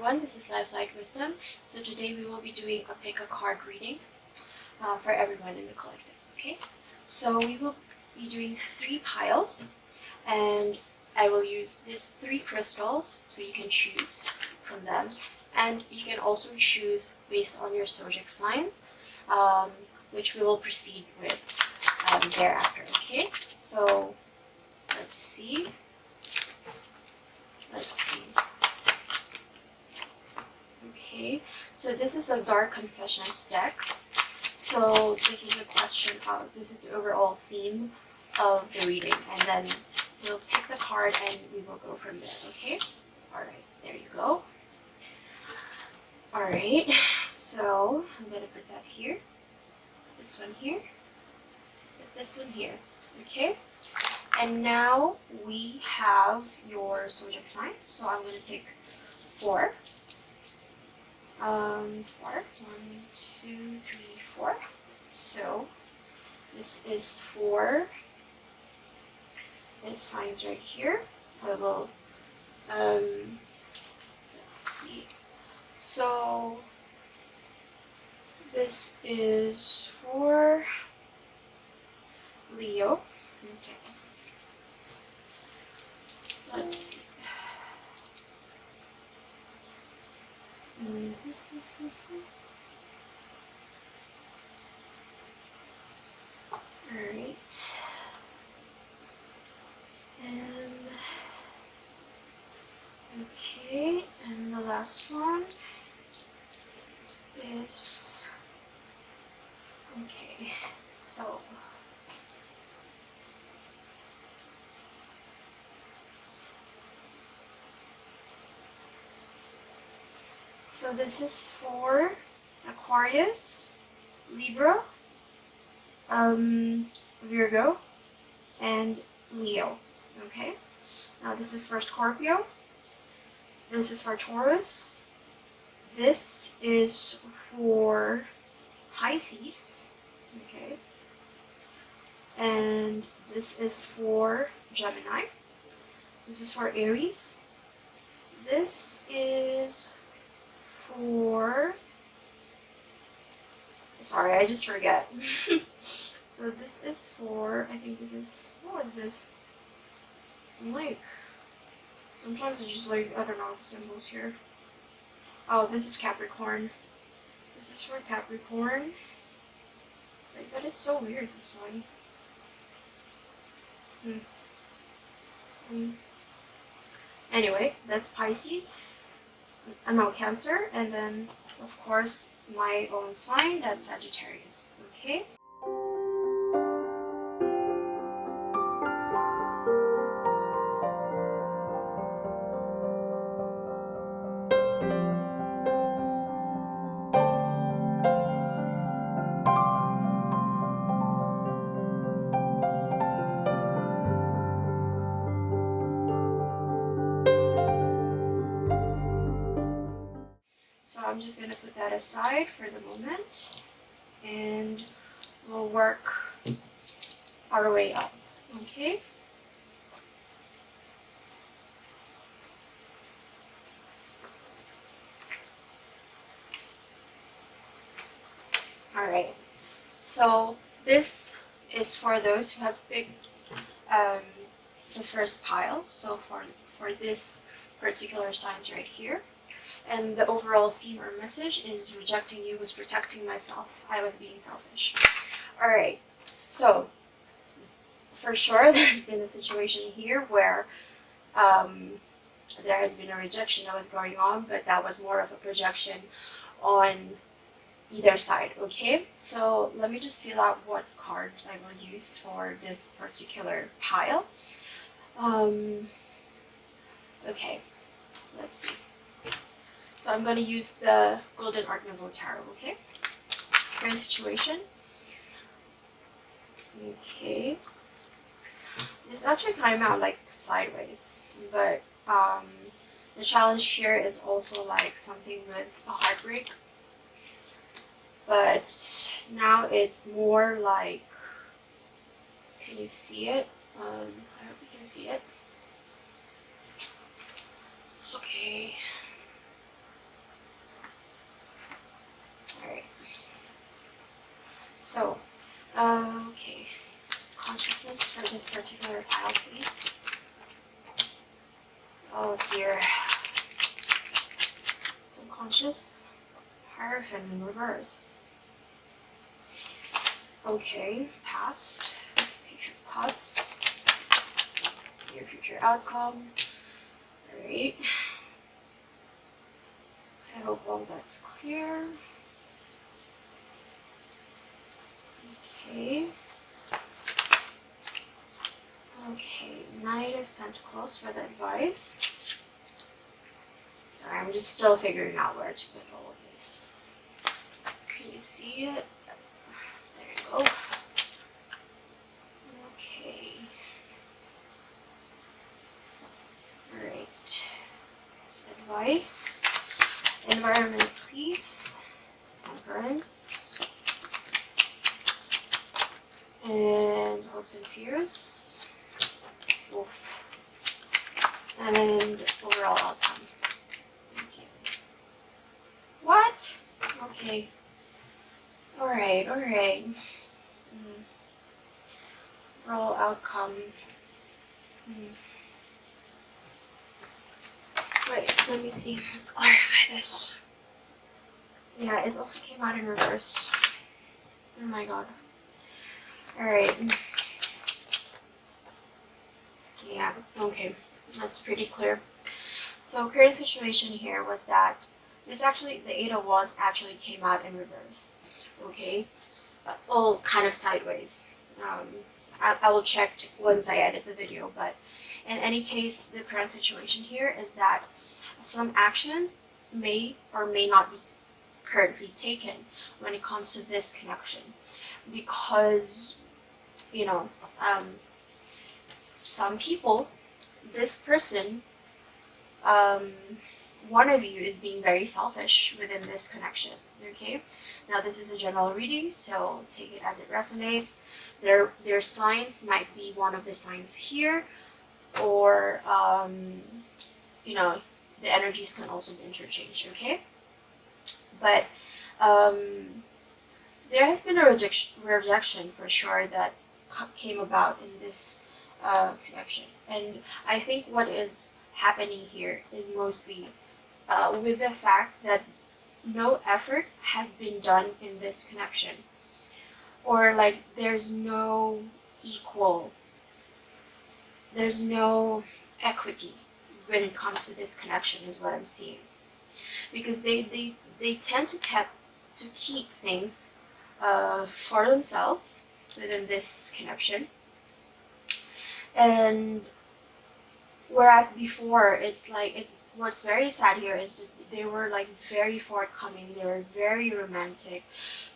everyone, this is Lifelight Wisdom. So today we will be doing a pick a card reading for everyone in the collective, okay? So we will be doing 3 piles, and I will use these 3 crystals so you can choose from them. And you can also choose based on your zodiac signs, which we will proceed with thereafter, okay? So let's see. Okay, so this is a Dark Confessions deck. So this is a question of, this is the overall theme of the reading, and then we'll pick the card and we will go from there, okay? Alright, there you go. Alright, so I'm gonna put that here, this one here, put this one here, okay? And now we have your zodiac signs, so I'm gonna pick 4. 4. 1, 2, 3, 4. So this is for this signs right here. I will let's see. So this is for Leo. Okay. Let's see. Alright. And okay, and the last one is okay, so this is for Aquarius, Libra, Virgo, and Leo. Okay, now this is for Scorpio, this is for Taurus, this is for Pisces, okay, and this is for Gemini, this is for Aries, this is for, sorry, I just forget. So this is for, I think this is, what is this? I'm like, sometimes I just like, I don't know, symbols here. Oh, this is Capricorn. This is for Capricorn. Like, that is so weird, this one. Anyway, that's Pisces. No, Cancer. And then, of course, my own sign, that's Sagittarius. Okay? So I'm just going to put that aside for the moment, and we'll work our way up, okay? Alright, so this is for those who have picked the first pile, so for this particular signs right here. And the overall theme or message is rejecting you was protecting myself. I was being selfish. Alright, so for sure there's been a situation here where there has been a rejection that was going on, but that was more of a projection on either side, okay? So let me just feel out what card I will use for this particular pile. Okay, let's see. So I'm going to use the Golden Art Nouveau Tarot, okay? Current situation. Okay. This actually came out like sideways, but the challenge here is also like something with a heartbreak. But now it's more like, can you see it? I hope you can see it. Okay. this particular pile, please. Oh dear. Subconscious. Hierophant in reverse. Okay, past. Page of Cups. Your future outcome. Alright. I hope all that's clear. Okay. Okay, Knight of Pentacles for the advice. Sorry, I'm just still figuring out where to put all of this. Can you see it? There you go. Okay. Alright. That's advice. Environment, please. Temperance. And hopes and fears. Oof. And overall outcome. Thank you. What? Okay. Alright. Overall outcome. Wait, let me see. Let's clarify this. Yeah, it also came out in reverse. Oh my god. Alright. Yeah, okay. That's pretty clear. So current situation here was that this actually, the Eight of Wands actually came out in reverse. Okay? All kind of sideways. I will check once I edit the video, but in any case, the current situation here is that some actions may or may not be currently taken when it comes to this connection, because you know, some people, this person, one of you is being very selfish within this connection. Okay, now this is a general reading, so take it as it resonates. Their signs might be one of the signs here, or you know, the energies can also be interchanged. Okay, but there has been a rejection for sure that came about in this connection, and I think what is happening here is mostly with the fact that no effort has been done in this connection, or like there's no equity when it comes to this connection is what I'm seeing, because they tend to keep things for themselves within this connection. And whereas before, it's like, what's very sad here is just they were like very forthcoming, they were very romantic,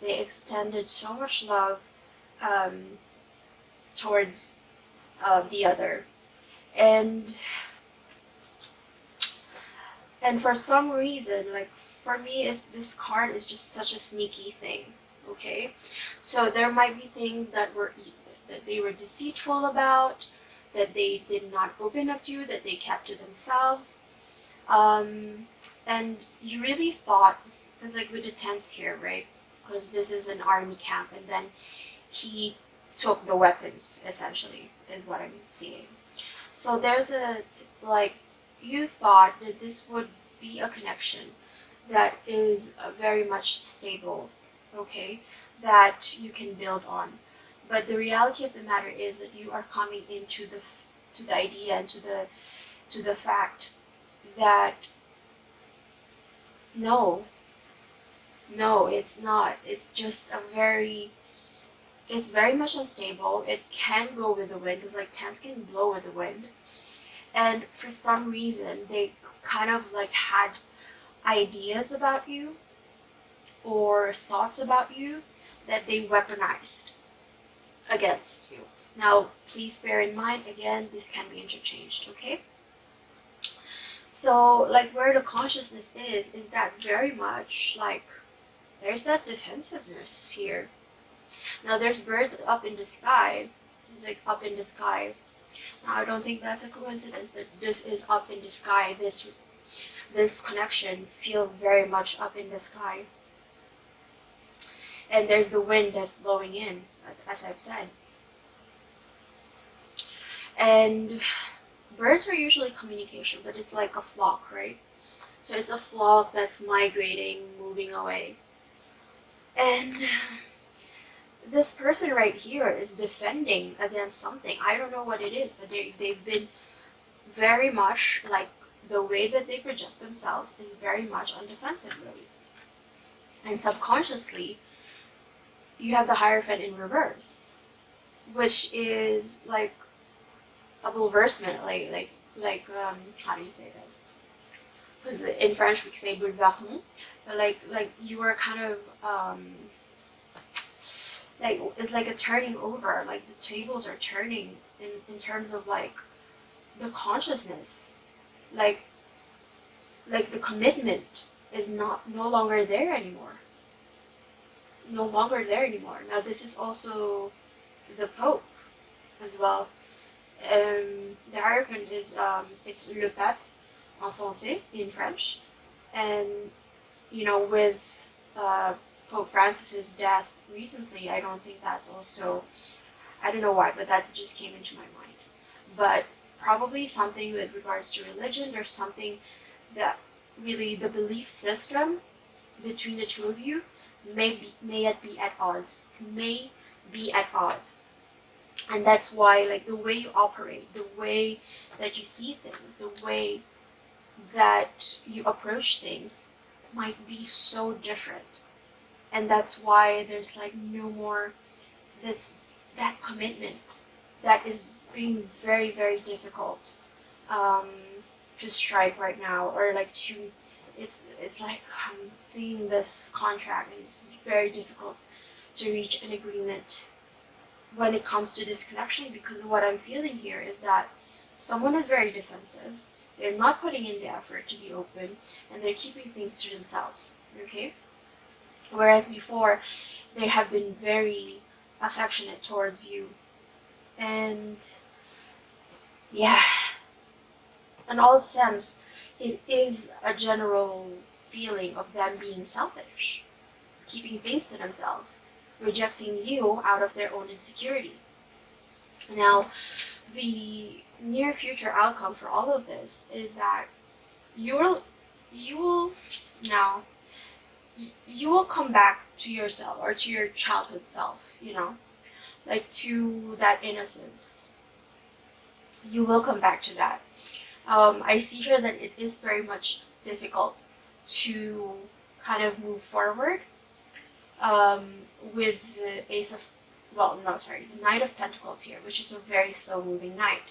they extended so much love towards the other, and for some reason, like for me, this card is just such a sneaky thing. Okay, so there might be things that they were deceitful about, that they did not open up to, that they kept to themselves, and you really thought, because like with the tents here, right, because this is an army camp, and then he took the weapons, essentially, is what I'm seeing. So there's like, you thought that this would be a connection that is very much stable, okay, that you can build on. But the reality of the matter is that you are coming into the idea and to the fact that no, it's not. It's just it's very much unstable. It can go with the wind, because like tents can blow with the wind. And for some reason, they kind of like had ideas about you or thoughts about you that they weaponized against you. Now, please bear in mind, again, this can be interchanged, okay? So, like, where the consciousness is that very much, like, there's that defensiveness here. Now, there's birds up in the sky. This is, like, up in the sky. Now, I don't think that's a coincidence that this is up in the sky. This connection feels very much up in the sky. And there's the wind that's blowing in, as I've said. And birds are usually communication, but it's like a flock, right? So it's a flock that's migrating, moving away. And this person right here is defending against something. I don't know what it is, but they've been very much like the way that they project themselves is very much on defensive mode. And subconsciously, you have the Hierophant in reverse, which is like a bouleversement, how do you say this? Because in French we say bouleversement, but like you are kind of like it's like a turning over, like the tables are turning in terms of like the consciousness, like the commitment is no longer there anymore. No longer there anymore. Now this is also the Pope as well. The Hierophant is it's le pape en français in French, and you know with Pope Francis's death recently, I don't think that's also, I don't know why, but that just came into my mind. But probably something with regards to religion. There's something that really the belief system between the two of you may be at odds. May be at odds. And that's why like the way you operate, the way that you see things, the way that you approach things might be so different. And that's why there's like no more that commitment that is being very, very difficult to strike right now, or like to it's like I'm seeing this contract and it's very difficult to reach an agreement when it comes to this connection, because what I'm feeling here is that someone is very defensive, they're not putting in the effort to be open, and they're keeping things to themselves, okay? Whereas before, they have been very affectionate towards you. And yeah, in all sense, it is a general feeling of them being selfish, keeping things to themselves, rejecting you out of their own insecurity. Now, the near future outcome for all of this is that you will now you will come back to yourself, or to your childhood self, you know, like to that innocence. You will come back to that. I see here that it is very much difficult to kind of move forward with the the Knight of Pentacles here, which is a very slow moving knight.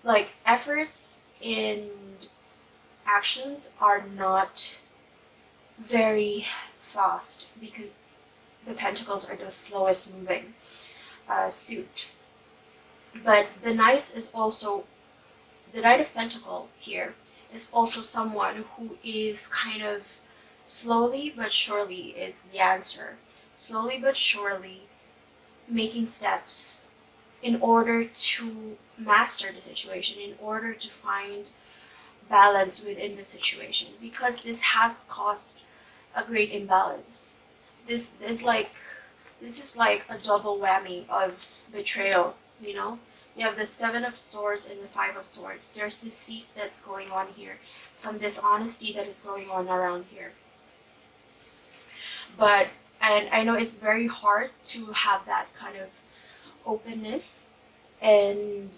Like efforts and actions are not very fast because the Pentacles are the slowest moving suit. But the Knight of Pentacle here is also someone who is kind of slowly but surely is the answer. Slowly but surely making steps in order to master the situation, in order to find balance within the situation, because this has caused a great imbalance. This is like a double whammy of betrayal, you know? You have the Seven of Swords and the Five of Swords. There's deceit that's going on here, some dishonesty that is going on around here. And I know it's very hard to have that kind of openness and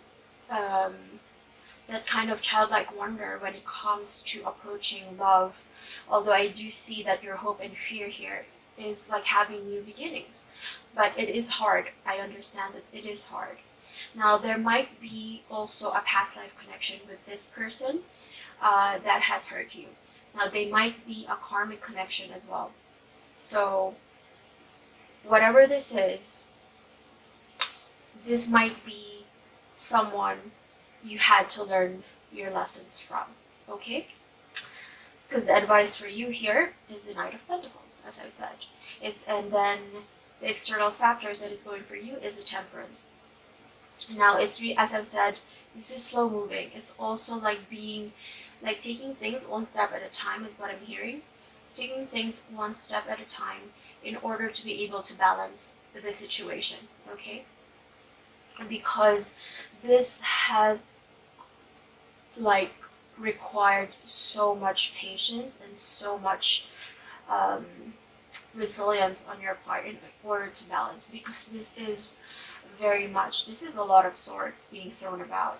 that kind of childlike wonder when it comes to approaching love. Although I do see that your hope and fear here is like having new beginnings. But it is hard. I understand that it is hard. Now, there might be also a past life connection with this person that has hurt you. Now, they might be a karmic connection as well. So, whatever this is, this might be someone you had to learn your lessons from, okay? Because the advice for you here is the Knight of Pentacles, as I said. And then the external factors that is going for you is the Temperance. Now, as I've said, this is slow moving. It's also like taking things one step at a time is what I'm hearing. Taking things one step at a time in order to be able to balance the situation, okay? Because this has like required so much patience and so much um, resilience on your part in order to balance, because this is a lot of swords being thrown about.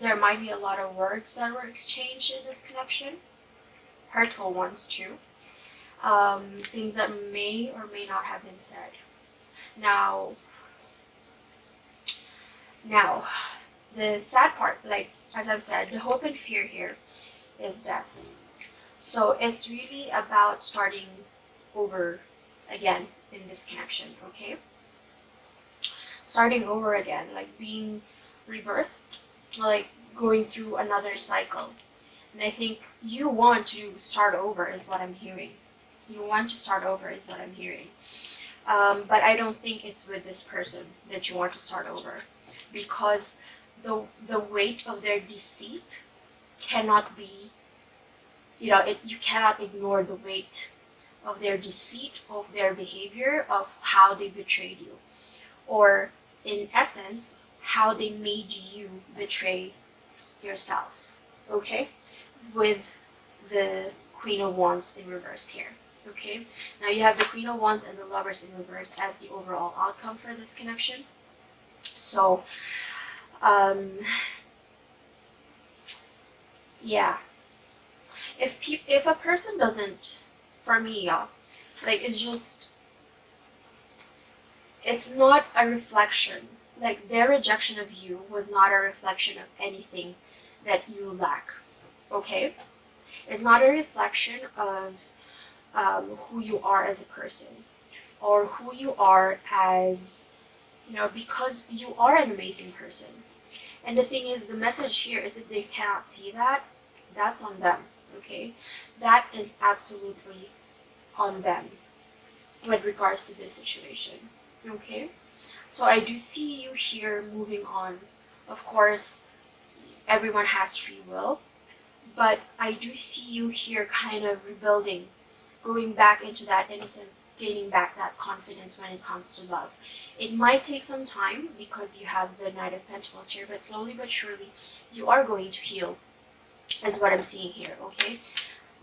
There might be a lot of words that were exchanged in this connection, hurtful ones too, things that may or may not have been said. Now, the sad part, like as I've said, the hope and fear here is death. So it's really about starting over again in this connection, okay? Starting over again, like being rebirthed, like going through another cycle. And I think you want to start over is what I'm hearing. You want to start over is what I'm hearing. But I don't think it's with this person that you want to start over, because the weight of their deceit cannot be, you cannot ignore the weight of their deceit, of their behavior, of how they betrayed you, or in essence, how they made you betray yourself, okay? With the Queen of Wands in reverse here, okay? Now you have the Queen of Wands and the Lovers in reverse as the overall outcome for this connection. So, yeah. If a person doesn't, for me, y'all, like it's not a reflection. Like their rejection of you was not a reflection of anything that you lack, okay? It's not a reflection of who you are as a person, or who you are as, because you are an amazing person. And the thing is, the message here is, if they cannot see that, that's on them, okay? That is absolutely on them with regards to this situation, okay? So I do see you here moving on. Of course, everyone has free will, but I do see you here kind of rebuilding, going back into that innocence, gaining back that confidence when it comes to love. It might take some time because you have the Knight of Pentacles here, but slowly but surely you are going to heal, is what I'm seeing here, okay?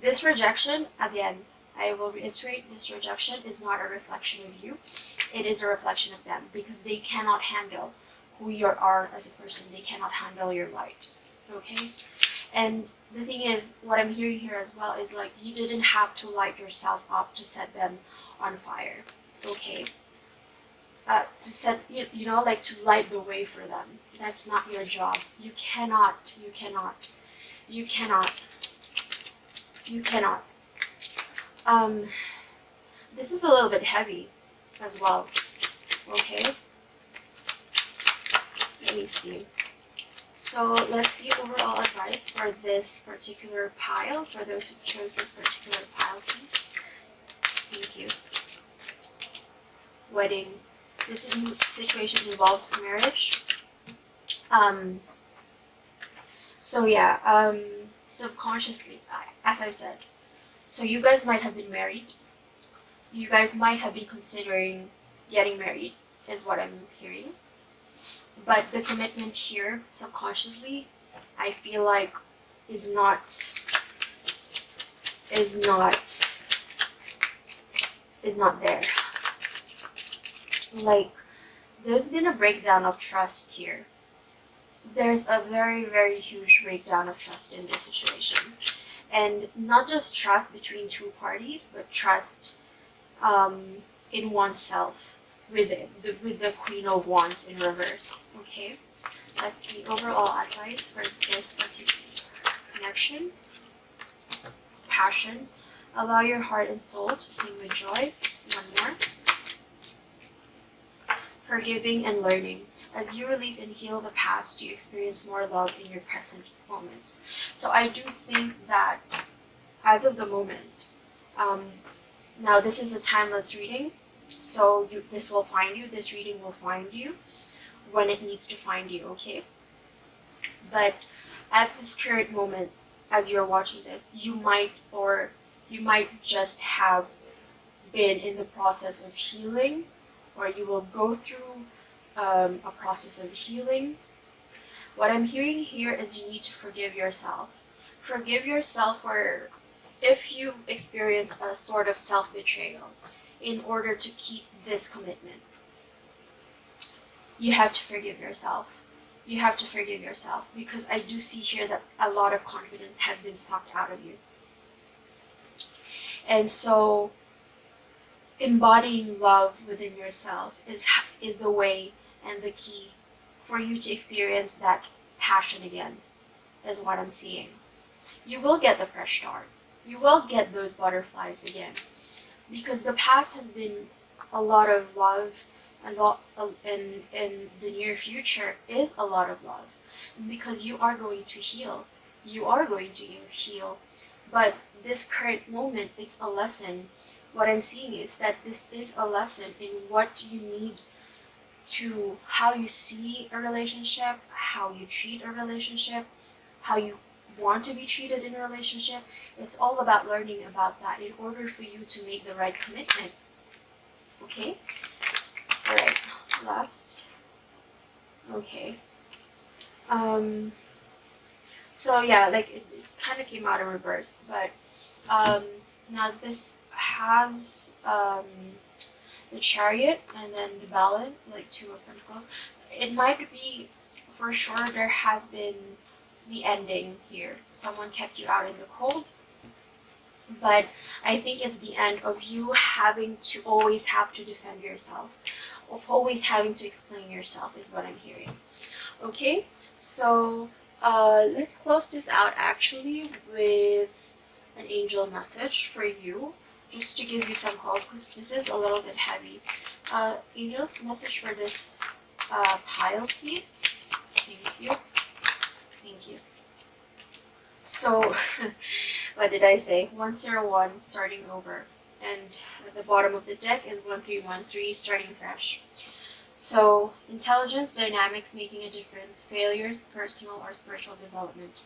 This rejection, again, I will reiterate, this rejection is not a reflection of you. It is a reflection of them, because they cannot handle who you are as a person. They cannot handle your light, okay? And the thing is, what I'm hearing here as well is, like, you didn't have to light yourself up to set them on fire, okay? To set, like to light the way for them. That's not your job. You cannot. This is a little bit heavy as well, okay? Let me see. So let's see overall advice for this particular pile, for those who chose this particular pile, please. Thank you. Wedding. This situation involves marriage. So yeah, subconsciously, as I said, so you guys might have been married. You guys might have been considering getting married, is what I'm hearing. But the commitment here, subconsciously, I feel like is not there. Like, there's been a breakdown of trust here. There's a very, very huge breakdown of trust in this situation. And not just trust between two parties, but trust in oneself with the Queen of Wands in reverse, okay? Let's see overall advice for this particular connection. Passion. Allow your heart and soul to sing with joy. One more. Forgiving and learning. As you release and heal the past, you experience more love in your present moments. So I do think that as of the moment, now this is a timeless reading, so this reading will find you when it needs to find you, okay? But at this current moment, as you're watching this, you might just have been in the process of healing, or you will go through a process of healing, What I'm hearing here is you need to forgive yourself. Forgive yourself for if you've experienced a sort of self-betrayal in order to keep this commitment. You have to forgive yourself. You have to forgive yourself because I do see here that a lot of confidence has been sucked out of you. And so embodying love within yourself is the way and the key for you to experience that passion again, is what I'm seeing. You will get the fresh start. You will get those butterflies again. Because the past has been a lot of love, and in the near future is a lot of love. Because you are going to heal. You are going to heal. But this current moment, it's a lesson. What I'm seeing is that this is a lesson in what you need to, how you see a relationship, how you treat a relationship, how you want to be treated in a relationship. It's all about learning about that in order for you to make the right commitment. Okay? Alright, last. Okay. So yeah, like it kind of came out in reverse, but now this has the Chariot and then the Ballad, like Two of Pentacles. It might be, for sure, there has been the ending here. Someone kept you out in the cold, but I think it's the end of you having to always have to defend yourself, of always having to explain yourself, is what I'm hearing. Okay, so let's close this out actually with an angel message for you, just to give you some hope, because this is a little bit heavy. Angel's message for this pile, please. Thank you. Thank you. So, what did I say? 101, starting over. And at the bottom of the deck is 1313, starting fresh. So, intelligence, dynamics, making a difference, failures, personal or spiritual development.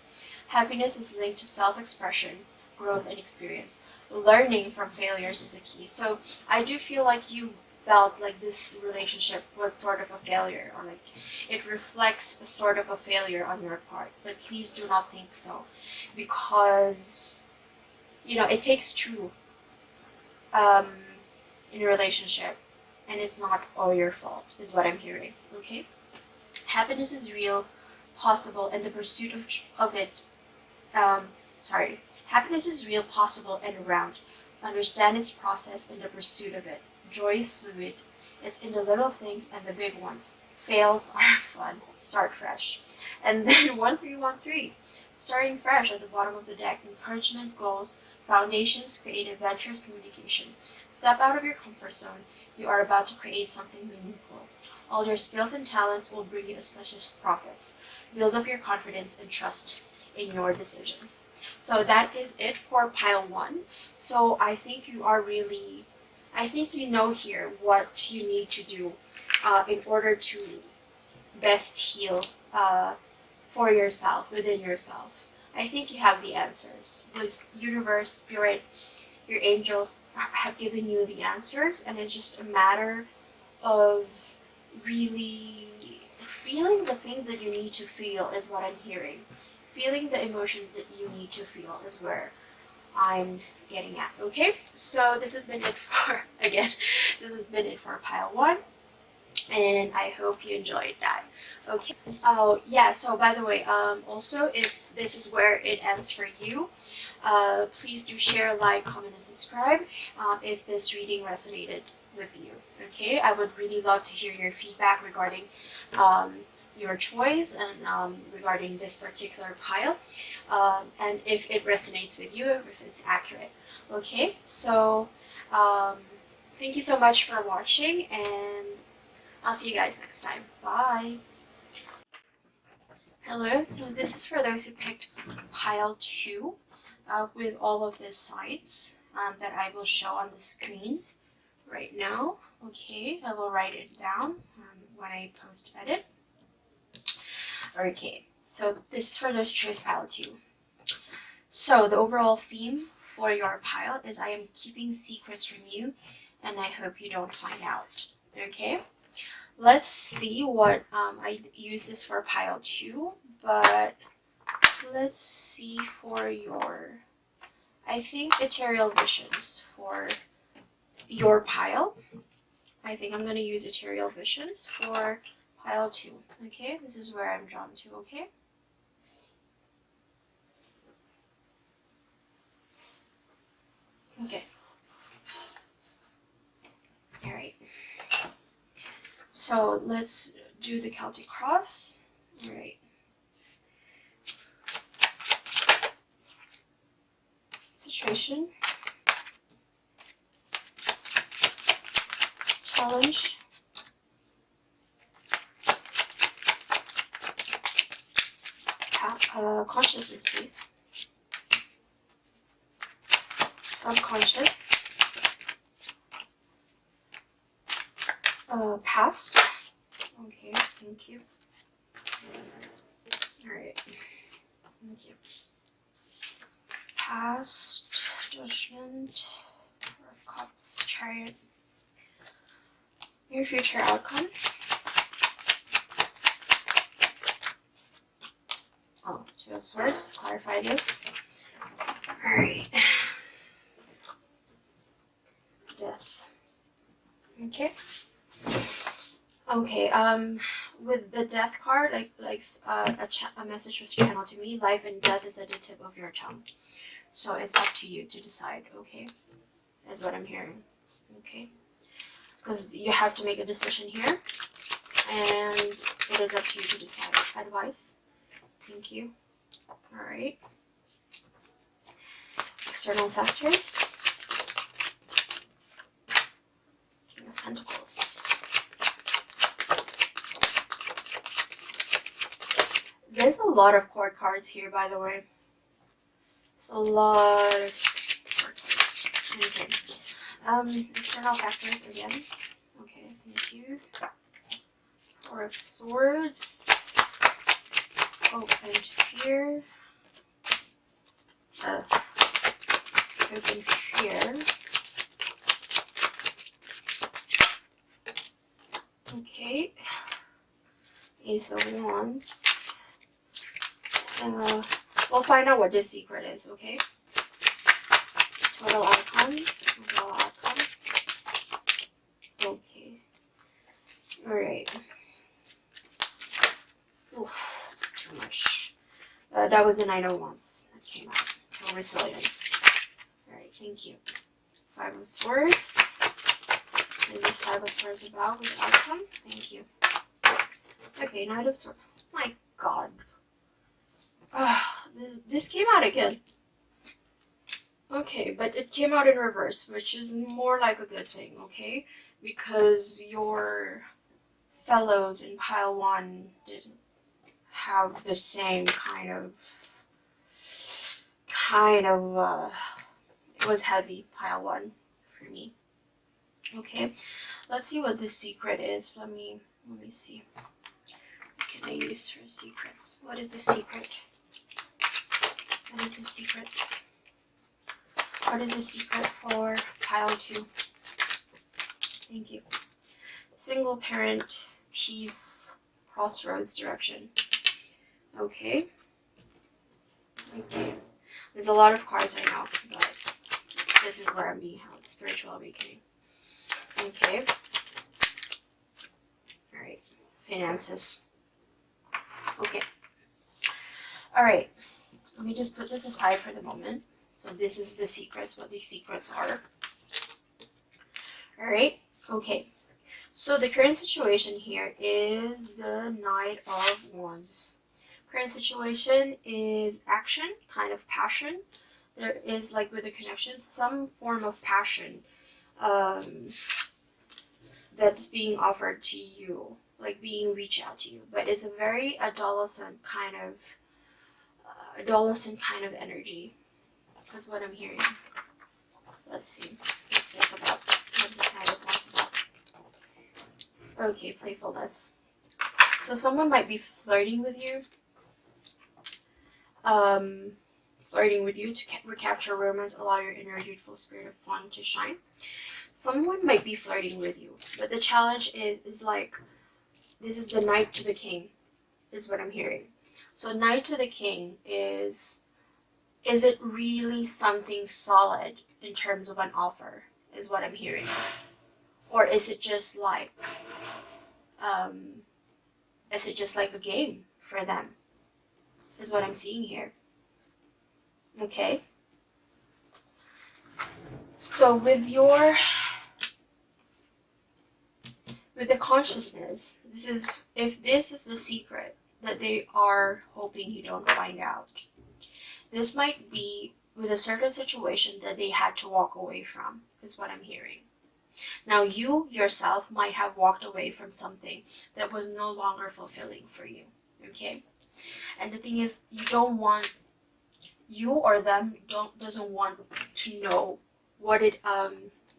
Happiness is linked to self-expression, growth, and experience. Learning from failures is a key. So, I do feel like you felt like this relationship was sort of a failure, or like it reflects a sort of a failure on your part. But please do not think so, because it takes two in a relationship, and it's not all your fault, is what I'm hearing. Okay, happiness is real, possible, and the pursuit of it. Happiness is real, possible, and around. Understand its process and the pursuit of it. Joy is fluid. It's in the little things and the big ones. Fails are fun. Start fresh. And then 1313, starting fresh at the bottom of the deck. Encouragement, goals, foundations, creative ventures, communication. Step out of your comfort zone. You are about to create something meaningful. All your skills and talents will bring you auspicious profits. Build up your confidence and trust in your decisions. So that is it for pile 1. So I think you know here what you need to do in order to best heal for yourself, within yourself. I think you have the answers. This universe, spirit, your angels have given you the answers, and it's just a matter of really feeling the things that you need to feel, is what I'm hearing. Feeling the emotions that you need to feel is where I'm getting at. Okay, so this has been it for pile 1, and I hope you enjoyed that. Okay. Oh yeah, so by the way, also, if this is where it ends for you, please do share, like, comment, and subscribe if this reading resonated with you. Okay, I would really love to hear your feedback regarding your choice and regarding this particular pile, and if it resonates with you, if it's accurate. Okay, so thank you so much for watching, and I'll see you guys next time. Bye. Hello, so this is for those who picked pile 2 with all of the sides that I will show on the screen right now. Okay, I will write it down when I post edit. Okay, so this is for those who chose pile 2. So the overall theme for your pile is I am keeping secrets from you, and I hope you don't find out. Okay? Let's see what I use this for pile 2, but let's see for your, I think, ethereal visions for your pile. I think I'm gonna use ethereal visions for pile 2. Okay, this is where I'm drawn to. Okay. Okay. All right. So let's do the Celtic cross. All right. Situation. Challenge. Consciousness, please. Subconscious. Past. Okay, thank you. Alright. Thank you. Past. Judgment. Four of Cups. Chariot. Your future outcome. Oh, Two of Swords. Clarify this. Alright. Death. Okay. Okay, with the death card, a message was channeled to me. Life and death is at the tip of your tongue. So it's up to you to decide, okay? Is what I'm hearing, okay? Because you have to make a decision here, and it is up to you to decide. Advice. Thank you. Alright. External factors. King of Pentacles. There's a lot of court cards here, by the way. It's a lot of court cards. Okay. External factors again. Okay, thank you. Four of Swords. Hope and fear. Hope and fear. Okay. Ace of Wands. We'll find out what this secret is, okay? Total outcome. Total outcome. Okay. Alright. Oof, it's too much. That was a Nine of Wands that came out. So resilience. Alright, thank you. Five of Swords. What is this Five of Swords about with the outcome? Thank you. Okay, Knight of Swords. My god. This came out again. Okay, but it came out in reverse, which is more like a good thing, okay? Because your fellows in pile 1 didn't have the same kind of it was heavy, pile 1 for me. Okay, let's see what this secret is. Let me see. What can I use for secrets? What is the secret? What is the secret? What is the secret for pile 2? Thank you. Single parent, peace, crossroads direction. Okay. Okay. There's a lot of cards I know, but this is where I'm being held. Spiritual awakening. Okay. Alright. Finances. Okay. Alright. Let me just put this aside for the moment. So this is the secrets, what these secrets are. Alright. Okay. So the current situation here is the Knight of Wands. Current situation is action, kind of passion. There is, like with the connection, some form of passion that's being offered to you, like being reached out to you. But it's a very adolescent kind of energy. That's what I'm hearing. Let's see. What's this about? What this Knight of Wands about? Okay, playfulness. So someone might be flirting with you. Flirting with you to recapture romance, allow your inner youthful spirit of fun to shine. Someone might be flirting with you, but the challenge is like This is the Knight to the King, is what I'm hearing. So Knight to the King is it really something solid in terms of an offer, is what I'm hearing. Or is it just like a game for them, is what I'm seeing here. Okay. So with the consciousness, if this is the secret that they are hoping you don't find out, this might be with a certain situation that they had to walk away from, is what I'm hearing. Now you yourself might have walked away from something that was no longer fulfilling for you. Okay. And the thing is, you or them doesn't want to know what it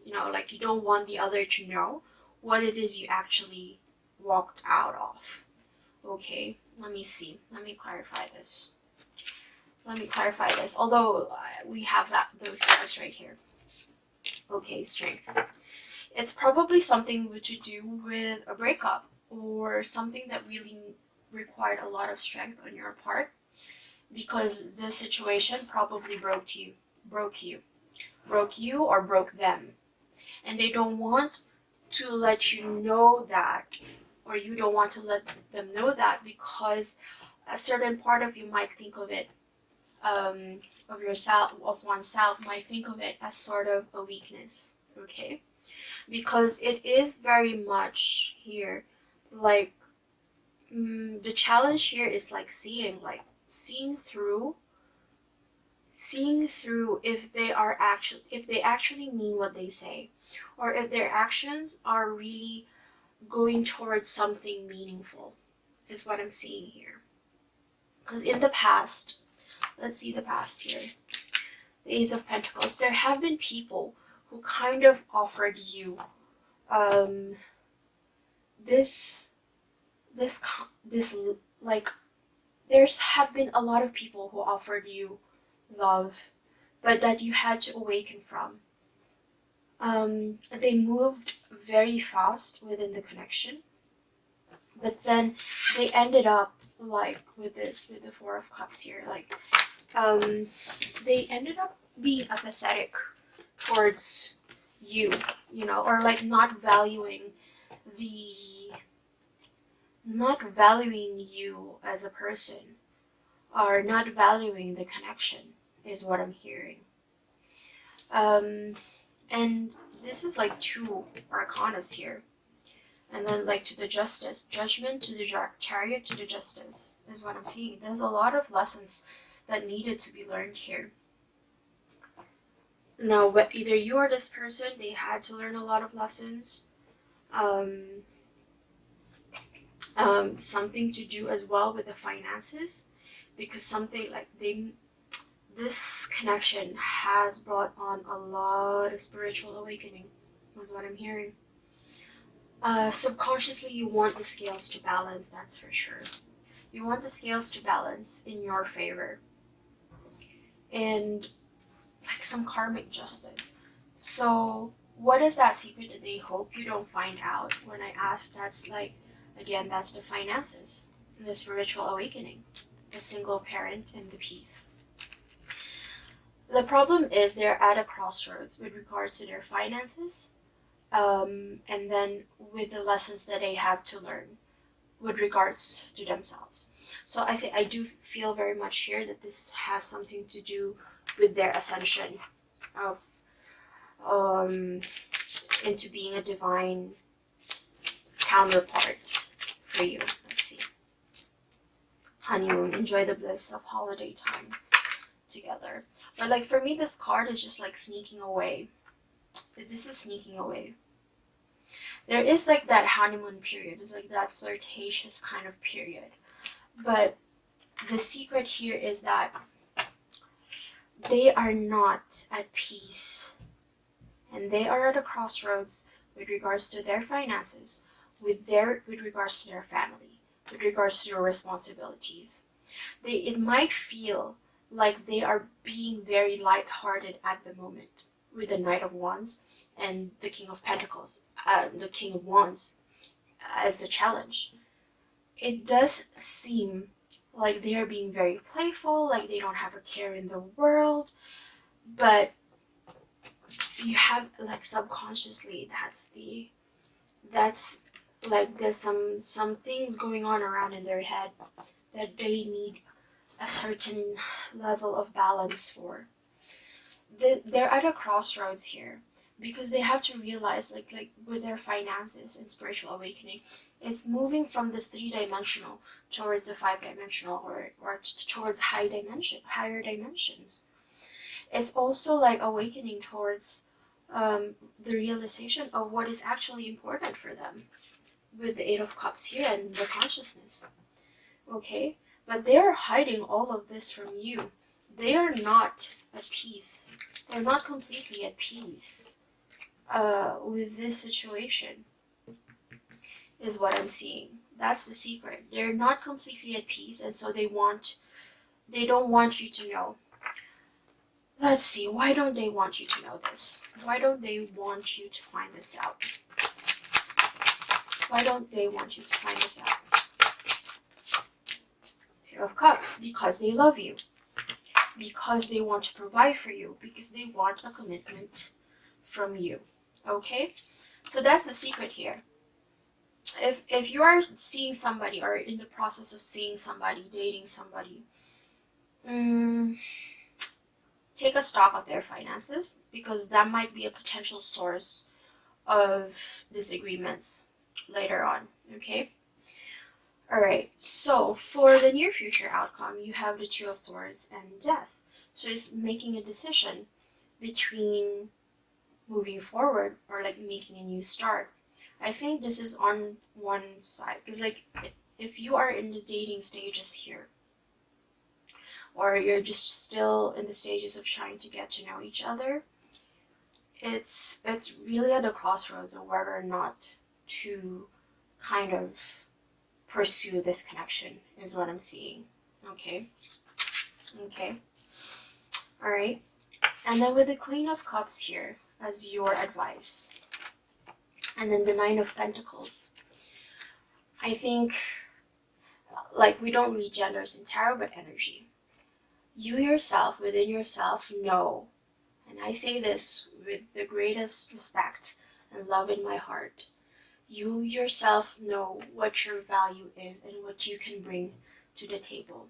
you don't want the other to know what it is you actually walked out of. Okay, let me see. Let me clarify this. Although we have those cards right here. Okay, Strength. It's probably something to do with a breakup or something that really required a lot of strength on your part, because the situation probably broke you or broke them, and they don't want to let you know that, or you don't want to let them know that, because a certain part of you might think of it, of oneself might think of it as sort of a weakness. Okay, because it is very much here like the challenge here is like seeing through if they actually mean what they say, or if their actions are really going towards something meaningful, is what I'm seeing here. Because in the past, let's see the past here, the Ace of Pentacles, there have been people who kind of offered you this like, there's have been a lot of people who offered you love, but that you had to awaken from. They moved very fast within the connection, but then they ended up like with the Four of Cups here, like they ended up being apathetic towards you, or like not valuing you as a person, or not valuing the connection, is what I'm hearing. And this is like two arcanas here, and then like to the Justice, Judgment to the Chariot to the Justice, is what I'm seeing. There's a lot of lessons that needed to be learned here. Now, either you or this person, they had to learn a lot of lessons. Something to do as well with the finances, because something like this connection has brought on a lot of spiritual awakening, is what I'm hearing. Subconsciously, you want the scales to balance, that's for sure. You want the scales to balance in your favor. And like some karmic justice. So what is that secret that they hope you don't find out? When I ask, that's like, again, that's the finances, the spiritual awakening, the single parent, and the peace. The problem is they're at a crossroads with regards to their finances, and then with the lessons that they have to learn with regards to themselves. So I do feel very much here that this has something to do with their ascension of into being a divine counterpart for you. Let's see. Honeymoon, enjoy the bliss of holiday time together. But like for me, this card is just like sneaking away. This is sneaking away. There is like that honeymoon period. It's like that flirtatious kind of period. But the secret here is that they are not at peace, and they are at a crossroads with regards to their finances, with regards to their family, with regards to their responsibilities. It might feel like they are being very lighthearted at the moment with the Knight of Wands and the King of Pentacles, the King of Wands as the challenge. it does seem like they are being very playful, like they don't have a care in the world, but you have like subconsciously that's like there's some things going on around in their head that they need a certain level of balance for. They're at a crossroads here because they have to realize like with their finances and spiritual awakening, it's moving from the three-dimensional towards the five-dimensional, or towards higher dimensions. It's also like awakening towards the realization of what is actually important for them with the Eight of Cups here and the consciousness. Okay? But they are hiding all of this from you. They are not at peace. They're not completely at peace with this situation, is what I'm seeing. That's the secret. They're not completely at peace, and so they don't want you to know. Let's see, why don't they want you to know this? Why don't they want you to find this out? Why don't they want you to find this out? Two of Cups, because they love you. Because they want to provide for you. Because they want a commitment from you. Okay? So that's the secret here. If you are seeing somebody or in the process of seeing somebody, dating somebody, take a stock of their finances, because that might be a potential source of disagreements later on. Okay? Alright, so for the near future outcome, you have the Two of Swords and Death. So it's making a decision between moving forward or like making a new start. I think this is on one side, because like if you are in the dating stages here, or you're just still in the stages of trying to get to know each other, it's really at the crossroads of whether or not to kind of pursue this connection, is what I'm seeing. Okay. All right. And then with the Queen of Cups here as your advice, and then the Nine of Pentacles, I think, like, we don't read genders in tarot, but energy. You yourself, within yourself, know, and I say this with the greatest respect and love in my heart, you yourself know what your value is and what you can bring to the table.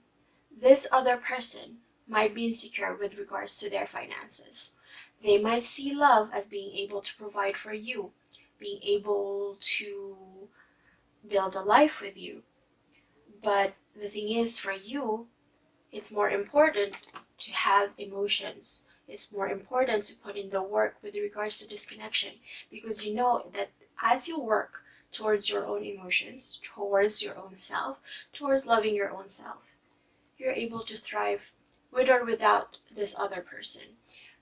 This other person might be insecure with regards to their finances. They might see love as being able to provide for you, being able to build a life with you. But the thing is, for you, it's more important to have emotions. It's more important to put in the work with regards to this connection, because you know that as you work towards your own emotions, towards your own self, towards loving your own self, you're able to thrive with or without this other person.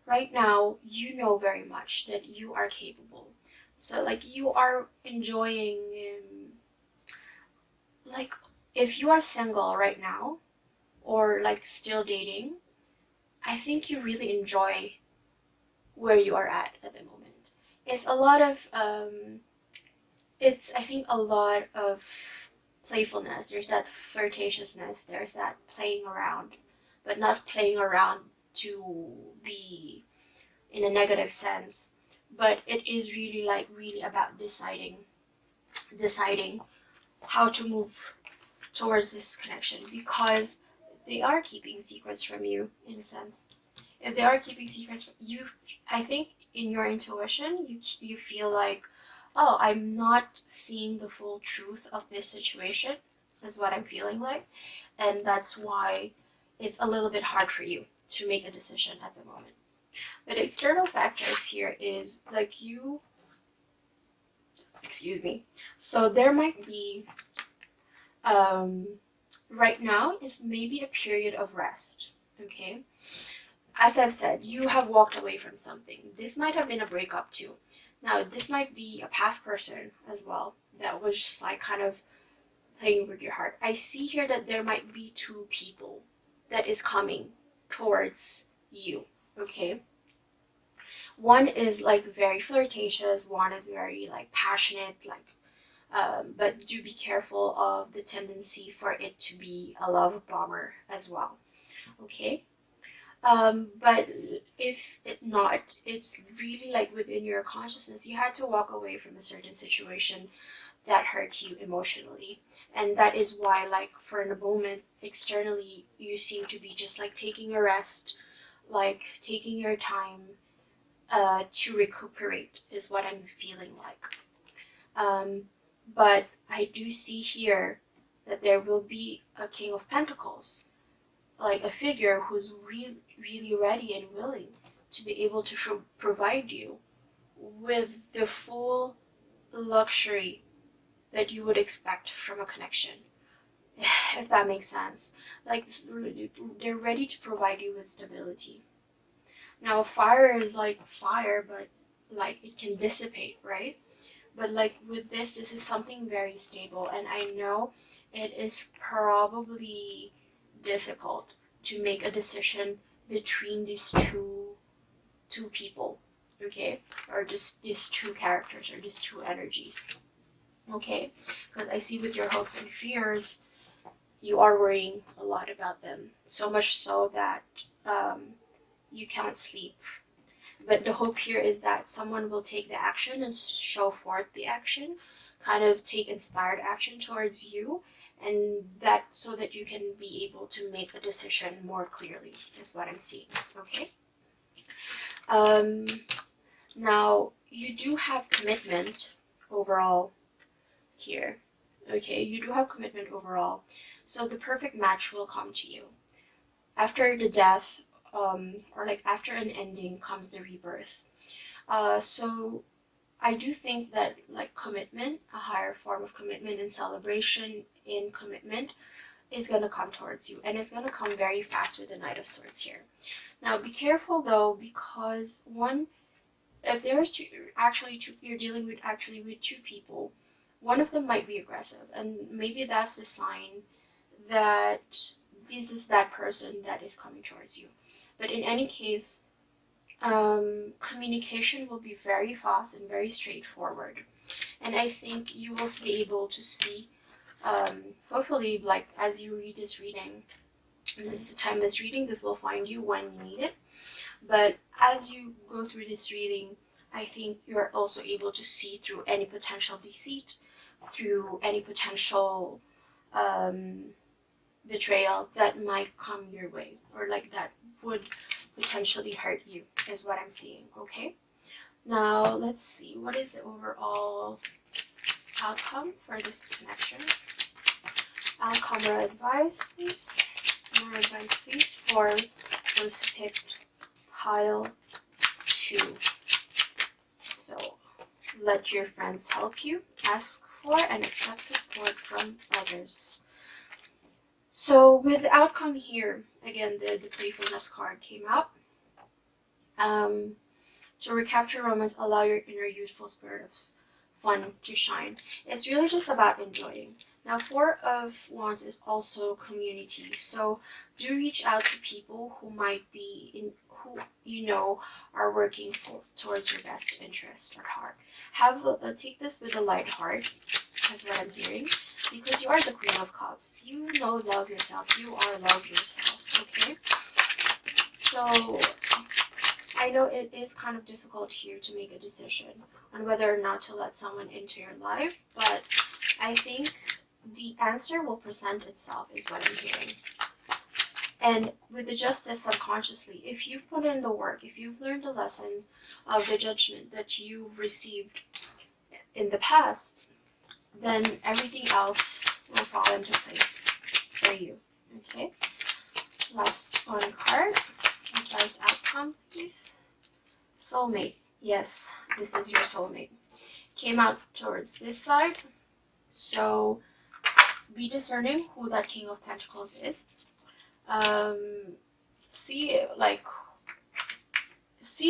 Right now, you know very much that you are capable. So like you are enjoying, like if you are single right now, or like still dating, I think you really enjoy where you are at the moment. It's a lot of I think a lot of playfulness. There's that flirtatiousness, there's that playing around, but not playing around to be in a negative sense, but it is really about deciding how to move towards this connection, because they are keeping secrets from you in a sense. If they are keeping secrets from you, I think in your intuition you feel like, oh, I'm not seeing the full truth of this situation, is what I'm feeling like, and that's why it's a little bit hard for you to make a decision at the moment. But external factors here is like you, excuse me, so there might be right now is maybe a period of rest. Okay, as I've said, you have walked away from something. This might have been a breakup too. Now this might be a past person as well that was just like kind of playing with your heart. I see here that there might be two people that is coming towards you. Okay, one is like very flirtatious, one is very like passionate, like but do be careful of the tendency for it to be a love bomber as well. Okay. But if it not, it's really like within your consciousness, you had to walk away from a certain situation that hurt you emotionally. And that is why, like, for a moment, externally, you seem to be just like taking a rest, like taking your time to recuperate, is what I'm feeling like. But I do see here that there will be a King of Pentacles, like a figure who's really ready and willing to be able to provide you with the full luxury that you would expect from a connection, if that makes sense. Like, they're ready to provide you with stability. Now, fire is like fire, but like it can dissipate, right? But like with this is something very stable, and I know it is probably difficult to make a decision between these two people, okay, or just these two characters or these two energies, okay, because I see with your hopes and fears, you are worrying a lot about them, so much so that you can't sleep. But the hope here is that someone will take the action and show forth the action, kind of take inspired action towards you, and that so that you can be able to make a decision more clearly, is what I'm seeing, okay? Now, you do have commitment overall here, okay? You do have commitment overall, so the perfect match will come to you. After the death, or like after an ending comes the rebirth. So I do think that like commitment, a higher form of commitment and celebration in commitment is going to come towards you, and it's going to come very fast with the Knight of Swords here. Now be careful though, because if there's two, you're dealing with two people, one of them might be aggressive, and maybe that's the sign that this is that person that is coming towards you. But in any case, communication will be very fast and very straightforward. And I think you will be able to see, hopefully, like as you read this reading, this is a timeless reading, this will find you when you need it. But as you go through this reading, I think you're also able to see through any potential deceit, through any potential betrayal that might come your way, or like that would potentially hurt you, is what I'm seeing, okay? Now, let's see, what is the overall outcome for this connection? Outcome or advice, please? More advice, please, for those who picked pile 2. So, let your friends help you, ask for and accept support from others. So with the outcome here, again, the playfulness card came out. To recapture romance, allow your inner youthful spirit of fun to shine. It's really just about enjoying. Now, 4 of Wands is also community. So do reach out to people who might be who you know are working towards your best interest or heart. Take this with a light heart, is what I'm hearing, because you are the Queen of Cups. You know, love yourself. You are love yourself, okay? So I know it is kind of difficult here to make a decision on whether or not to let someone into your life, but I think the answer will present itself, is what I'm hearing. And with the Justice, subconsciously, if you've put in the work, if you've learned the lessons of the judgment that you've received in the past, then everything else will fall into place for you, okay? Last one card, advice outcome, please. Soulmate, yes, this is your soulmate. Came out towards this side, so be discerning who that King of Pentacles is. See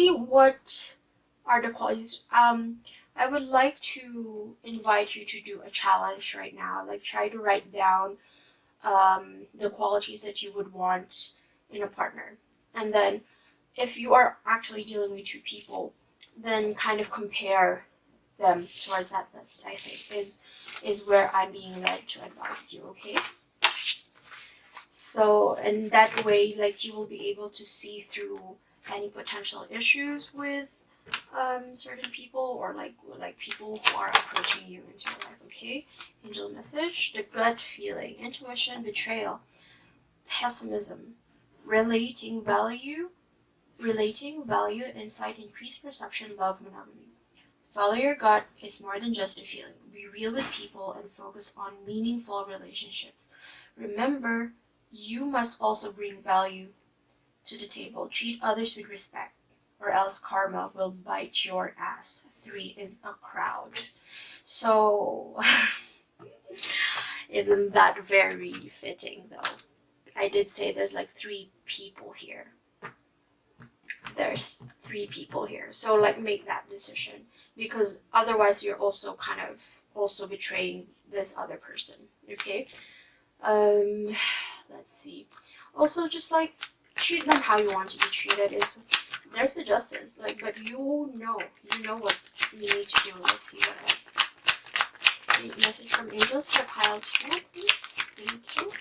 what are the qualities. I would like to invite you to do a challenge right now. Like, try to write down the qualities that you would want in a partner, and then if you are actually dealing with 2 people, then kind of compare them towards that list, I think, is where I'm being led to advise you, okay? So in that way, like, you will be able to see through any potential issues with certain people, or like people who are approaching you into your life, okay? Angel message: the gut feeling, intuition, betrayal, pessimism, relating value, insight, increased perception, love, monogamy. Follow your gut is more than just a feeling. Be real with people and focus on meaningful relationships. Remember, you must also bring value to the table. Treat others with respect, or else karma will bite your ass. 3 is a crowd. So, isn't that very fitting though? I did say there's like 3 people here. There's 3 people here. So like, make that decision, because otherwise you're also kind of also betraying this other person, okay? Let's see. Also, just like, treat them how you want to be treated. There's the justice, like, but you know what you need to do. Let's see what else. Message from angels for pile 2, please. Thank you.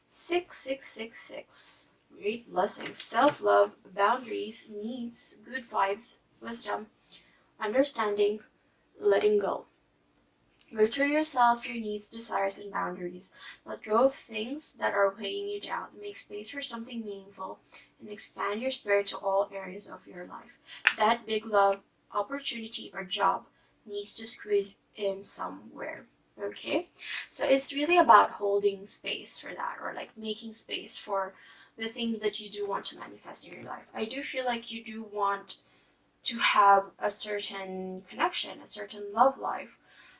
6666. Great blessings. Self-love, boundaries, needs, good vibes, wisdom, understanding, letting go. Nurture yourself, your needs, desires, and boundaries. Let go of things that are weighing you down. Make space for something meaningful, and expand your spirit to all areas of your life. That big love, opportunity, or job needs to squeeze in somewhere. Okay? So it's really about holding space for that, or like making space for the things that you do want to manifest in your life. I do feel like you do want to have a certain connection, a certain love life.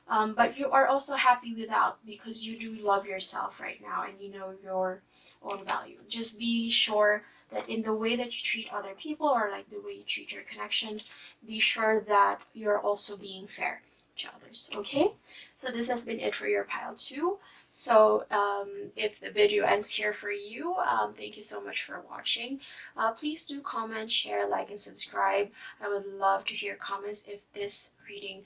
But you are also happy without, because you do love yourself right now and you know your own value. Just be sure that in the way that you treat other people, or like the way you treat your connections, be sure that you're also being fair to others, okay? So this has been it for your pile 2. So if the video ends here for you, thank you so much for watching. Please do comment, share, like, and subscribe. I would love to hear comments if this reading,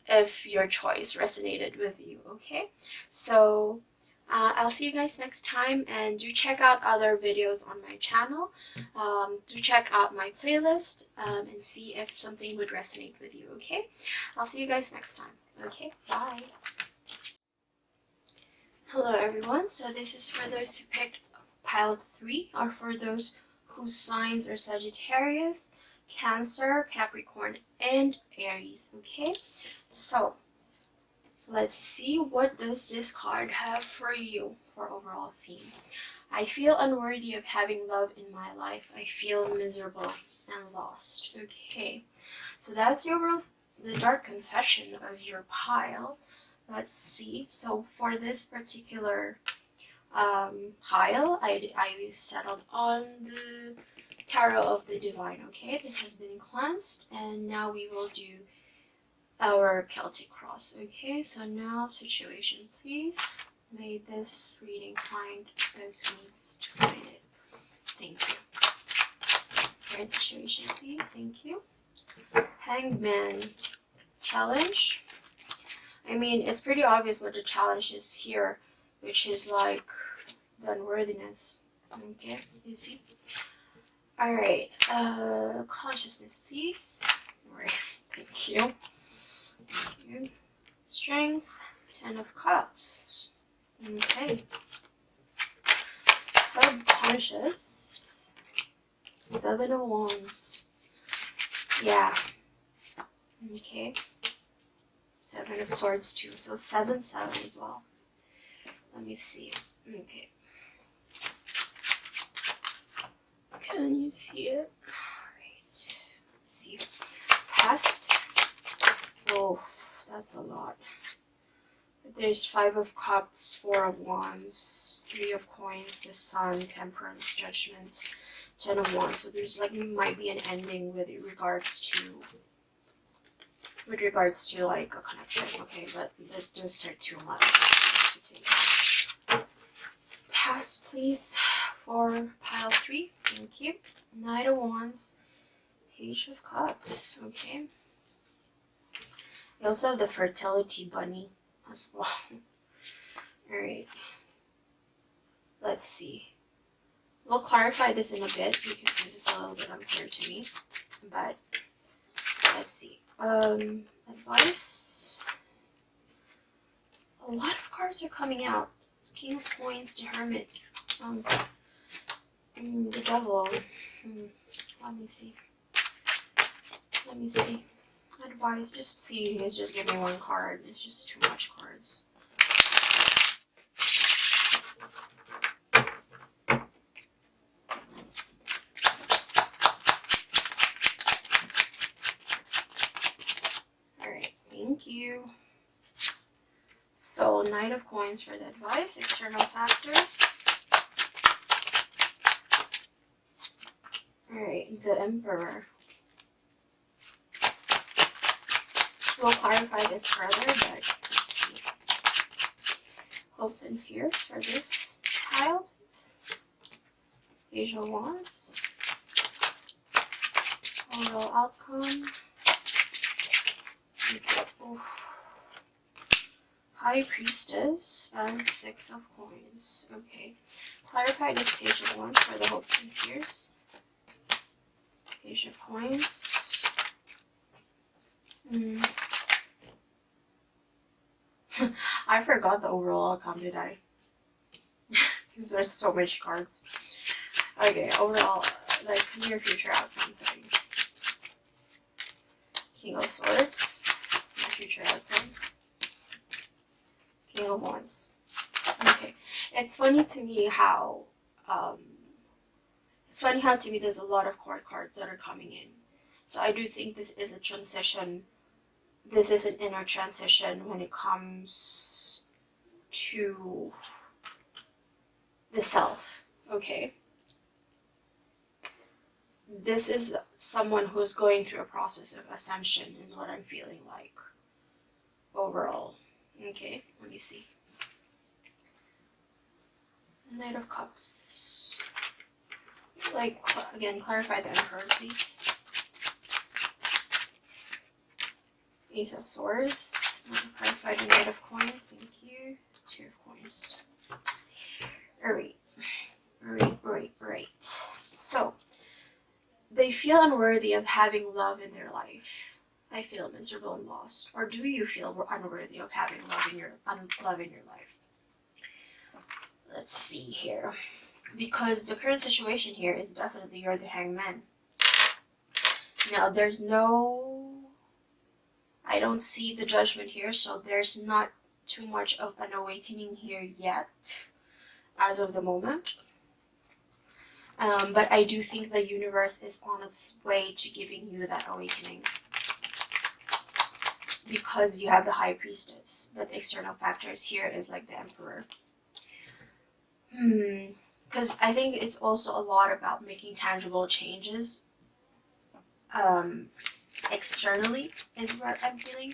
if your choice resonated with you, okay? So I'll see you guys next time, and do check out other videos on my channel. Do check out my playlist and see if something would resonate with you, okay? I'll see you guys next time, okay? Bye! Hello everyone, so this is for those who picked pile 3, or for those whose signs are Sagittarius, Cancer, Capricorn, and Aries, okay? So, let's see, what does this card have for you for overall theme. I feel unworthy of having love in my life. I feel miserable and lost. Okay, so that's the dark confession of your pile. Let's see. So for this particular pile, I settled on the Tarot of the Divine. Okay, this has been cleansed, and now we will do our Celtic cross. Okay, so now situation, please. May this reading find those who needs to find it. Thank you. Current situation, please. Thank you. Hanged Man. Challenge. I mean, it's pretty obvious what the challenge is here, which is like the unworthiness. Okay, you see? Alright, consciousness, please. Alright, thank you. Thank you. Strength, 10 of Cups. Okay. Subconscious, 7 of Wands. Yeah. Okay. 7 of Swords too, so 7, 7 as well. Let me see. Okay. Can you see it? Alright. Let's see. Past. Oh, that's a lot. There's 5 of Cups, 4 of Wands, 3 of Coins, the Sun, Temperance, Judgment, 10 of Wands. So there's like, might be an ending with regards to like a connection, okay? But those are too much to take. Pass, please, for pile 3. Thank you. Knight of Wands, Page of Cups, okay? You also have the fertility bunny as well. Alright. Let's see. We'll clarify this in a bit because this is a little bit unclear to me. But let's see. Advice. A lot of cards are coming out. It's King of Coins, the Hermit, the Devil. Let me see. Advice, just please, just give me one card. It's just too much cards. Alright, thank you. So, Knight of Coins for the advice, external factors. Alright, the Emperor. We'll clarify this further, but let's see. Hopes and fears for this child. Page of Wands. Overall outcome. Okay. Oof. High Priestess and Six of Coins. Okay. Clarify this Page of Wands for the hopes and fears. Page of Coins. I forgot the overall outcome, did I? Because there's so much cards. Okay, overall, like near future outcomes. Sorry. King of Swords, near future outcome. King of Wands. Okay, it's funny to me how to me there's a lot of court cards that are coming in. So I do think this is a transition. This is an inner transition when it comes to the self, okay? This is someone who's going through a process of ascension is what I'm feeling like overall. Okay, let me see. Knight of Cups. Like, again, clarify the Emperor, please. Ace of Swords. Clarify the Knight of Coins. Thank you. Two of Coins. Alright. So, they feel unworthy of having love in their life. I feel miserable and lost. Or do you feel unworthy of having love in your life? Let's see here. Because the current situation here is definitely you're the Hangman. Now, I don't see the Judgment here, so there's not too much of an awakening here yet, as of the moment. But I do think the universe is on its way to giving you that awakening. Because you have the High Priestess, but the external factors here is like the Emperor. Because I think it's also a lot about making tangible changes externally is what I'm feeling,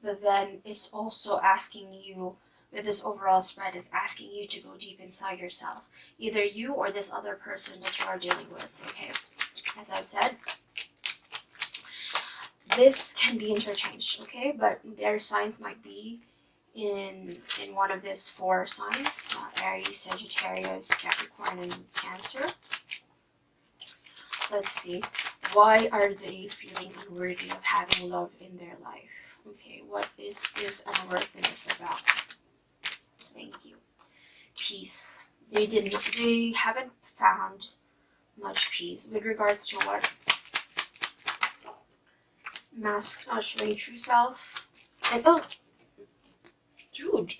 but then it's also asking you, with this overall spread, it's asking you to go deep inside yourself, either you or this other person that you are dealing with. Okay, as I've said, this can be interchanged, okay, but their signs might be in one of these four signs: Aries, Sagittarius, Capricorn, and Cancer. Let's see. Why are they feeling unworthy of having love in their life? Okay, what is this unworthiness about? Thank you. Peace. They haven't found much peace with regards to what? Mask not showing true self. And oh, dude.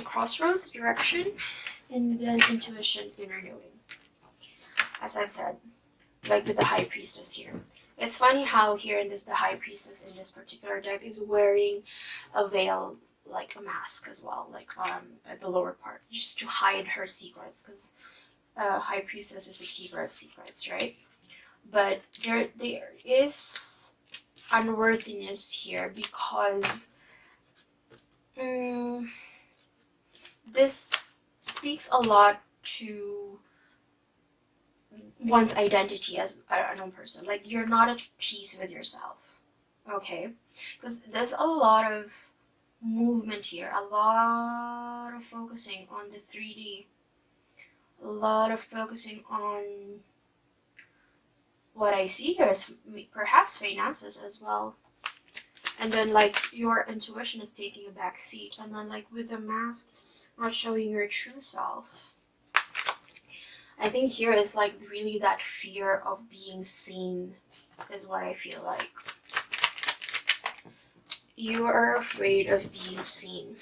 Crossroads, direction, and then intuition, inner knowing. As I've said, like with the High Priestess here. It's funny how here in the High Priestess in this particular deck is wearing a veil, like a mask as well, like at the lower part, just to hide her secrets, because High Priestess is the keeper of secrets, right? But there is unworthiness here because this speaks a lot to one's identity as an unknown person. Like, you're not at peace with yourself, okay? Because there's a lot of movement here, a lot of focusing on the 3D, a lot of focusing on what I see here is perhaps finances as well. And then like your intuition is taking a back seat, and then like with the mask not showing your true self. I think here is like really that fear of being seen is what I feel like. You are afraid of being seen.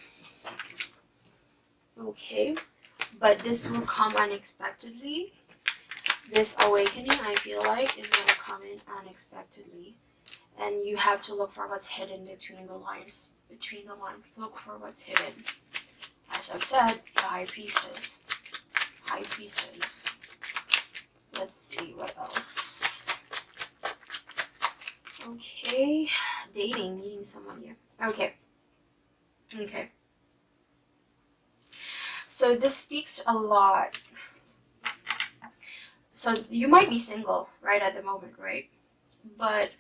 Okay, but this will come unexpectedly. This awakening, I feel like, is going to come in unexpectedly. And you have to look for what's hidden between the lines. Between the lines, look for what's hidden. As I've said, the High Priestess. High Priestess. Let's see what else. Okay, dating, meeting someone new. Okay. Okay. So this speaks a lot. So you might be single right at the moment, right? But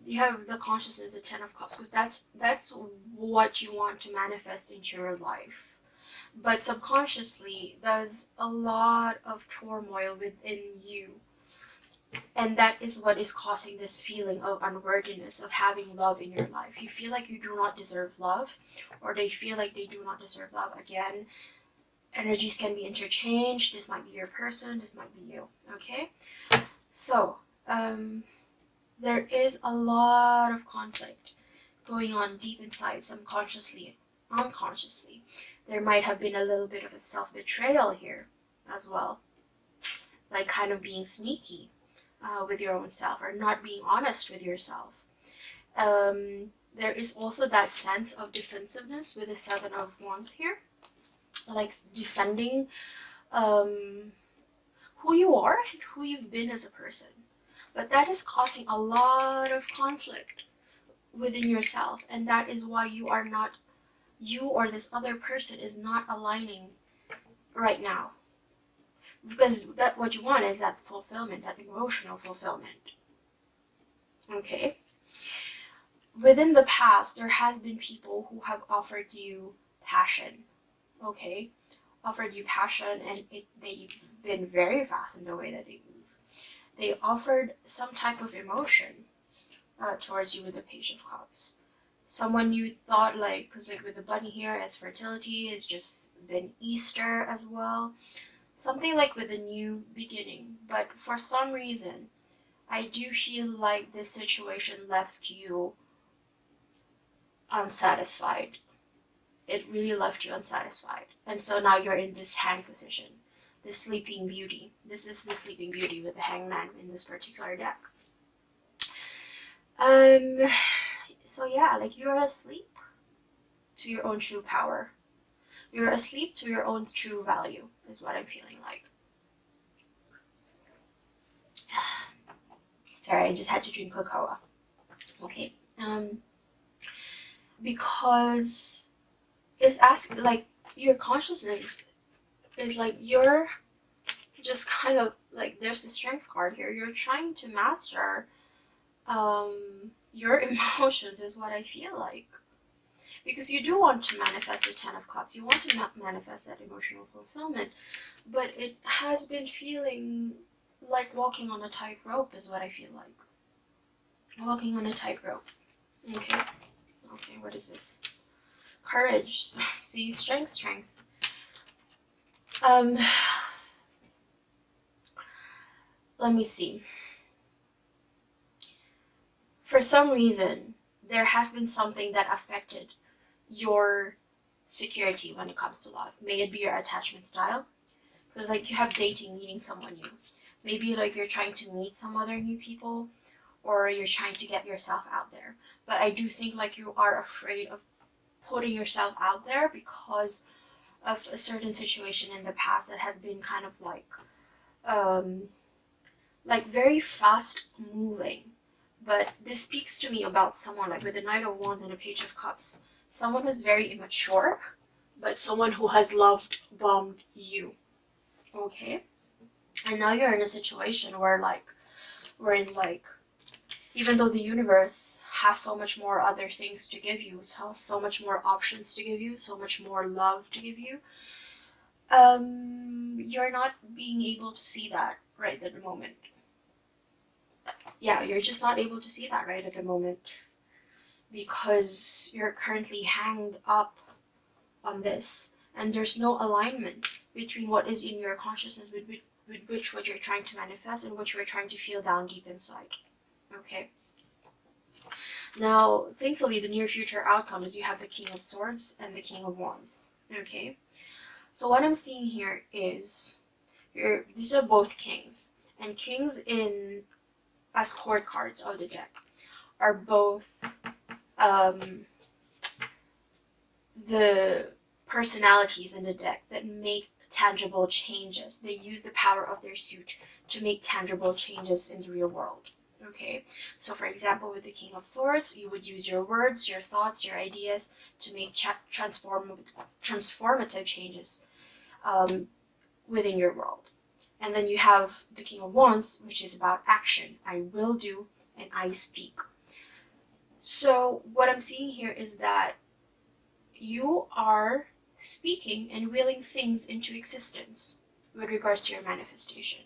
you have the consciousness, the Ten of Cups, because that's what you want to manifest into your life. But subconsciously, there's a lot of turmoil within you. And that is what is causing this feeling of unworthiness, of having love in your life. You feel like you do not deserve love, or they feel like they do not deserve love. Again, energies can be interchanged. This might be your person, this might be you, okay? So, there is a lot of conflict going on deep inside, subconsciously, unconsciously. There might have been a little bit of a self-betrayal here as well, like kind of being sneaky with your own self, or not being honest with yourself. There is also that sense of defensiveness with the Seven of Wands here, like defending who you are and who you've been as a person. But that is causing a lot of conflict within yourself, and that is why you or this other person is not aligning right now. Because that what you want is that fulfillment, that emotional fulfillment. Okay? Within the past, there has been people who have offered you passion. Okay? Offered you passion, and they've been very fast in the way that they move. They offered some type of emotion towards you with the Page of Cups. Someone you thought, like, because like with the bunny here as fertility, it's just been Easter as well. Something like with a new beginning. But for some reason, I do feel like this situation left you unsatisfied. It really left you unsatisfied. And so now you're in this hang position. The Sleeping Beauty. This is the Sleeping Beauty with the Hangman in this particular deck. So yeah, like you're asleep to your own true power. You're asleep to your own true value, is what I'm feeling like. Sorry, I just had to drink cocoa. Okay. Because it's asking, like, your consciousness is like, you're just kind of like, there's the Strength card here. You're trying to master your emotions, is what I feel like. Because you do want to manifest the Ten of Cups. You want to manifest that emotional fulfillment. But it has been feeling like walking on a tightrope, is what I feel like. Walking on a tightrope. Okay. Okay, what is this? Courage. See, strength. Let me see. For some reason, there has been something that affected your security when it comes to love. May it be your attachment style, because like you have dating, meeting someone new. Maybe like you're trying to meet some other new people, or you're trying to get yourself out there. But I do think like you are afraid of putting yourself out there because of a certain situation in the past that has been kind of like very fast moving. But this speaks to me about someone like with the Knight of Wands and the Page of Cups. Someone who's very immature, but someone who has bombed you. Okay? And now you're in a situation where like even though the universe has so much more other things to give you, so much more options to give you, so much more love to give you, you're not being able to see that right at the moment. Yeah, you're just not able to see that right at the moment because you're currently hanged up on this, and there's no alignment between what is in your consciousness with which what you're trying to manifest and what you're trying to feel down deep inside. Okay. Now, thankfully, the near future outcome is you have the King of Swords and the King of Wands. Okay. So what I'm seeing here is these are both kings, and kings in as court cards of the deck are both the personalities in the deck that make tangible changes. They use the power of their suit to make tangible changes in the real world. Okay, so for example, with the King of Swords, you would use your words, your thoughts, your ideas to make transformative changes within your world. And then you have the King of Wands, which is about action. I will do and I speak. So what I'm seeing here is that you are speaking and willing things into existence with regards to your manifestation.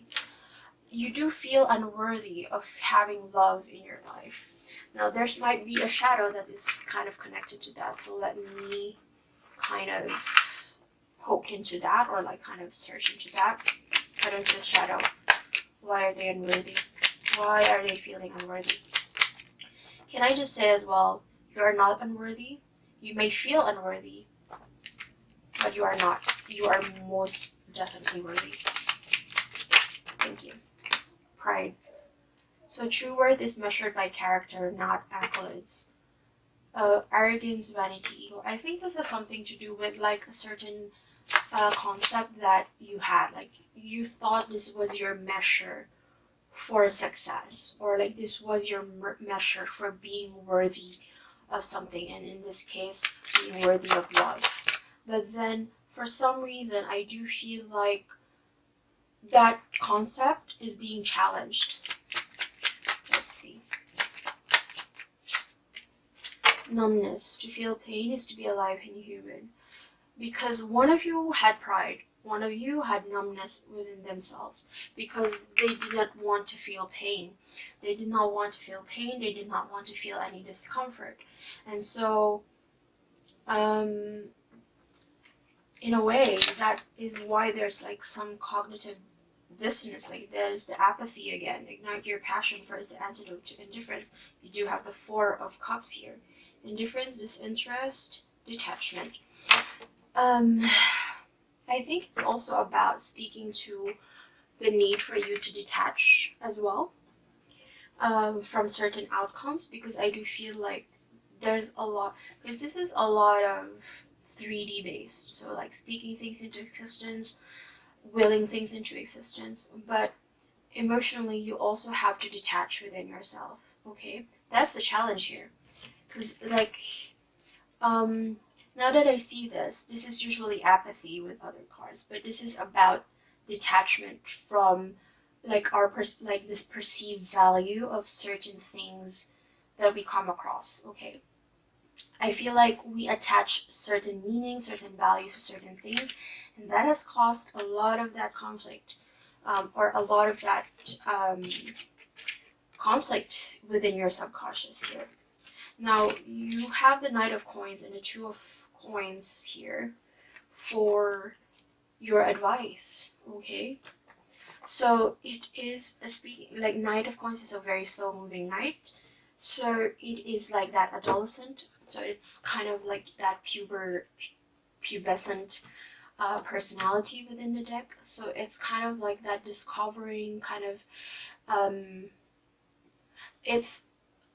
You do feel unworthy of having love in your life. Now, there might be a shadow that is kind of connected to that, so let me kind of poke into that, or like kind of search into that. What is this shadow? Why are they unworthy? Why are they feeling unworthy? Can I just say as well, you are not unworthy. You may feel unworthy, but you are not. You are most definitely worthy. Thank you. Pride. So true worth is measured by character, not accolades. Arrogance, vanity, ego. I think this has something to do with like a certain concept that you had. Like you thought this was your measure for success, or like this was your measure for being worthy of something, and in this case, being worthy of love. But then, for some reason, I do feel like that concept is being challenged. Let's see. Numbness. To feel pain is to be alive and human. Because one of you had pride, one of you had numbness within themselves, because they did not want to feel pain. They did not want to feel pain, they did not want to feel any discomfort. And so, in a way, that is why there's like some cognitive dissonance. Like there's the apathy again. Ignite your passion for is the antidote to indifference. You do have the Four of Cups here. Indifference, disinterest, detachment. I think it's also about speaking to the need for you to detach as well from certain outcomes, because I do feel like there's a lot, because this is a lot of 3D based, so like speaking things into existence, willing things into existence, but emotionally you also have to detach within yourself. Okay, that's the challenge here, because like now that I see this is usually apathy with other cards, but this is about detachment from like our like this perceived value of certain things that we come across. Okay, I feel like we attach certain meanings, certain values to certain things, and that has caused a lot of that conflict, or a lot of that conflict within your subconscious here. Now, you have the Knight of Coins and the Two of Coins here for your advice, okay? So it is like Knight of Coins is a very slow moving knight. So it is like that adolescent. So it's kind of like that pubescent personality within the deck. So it's kind of like that discovering kind of, it's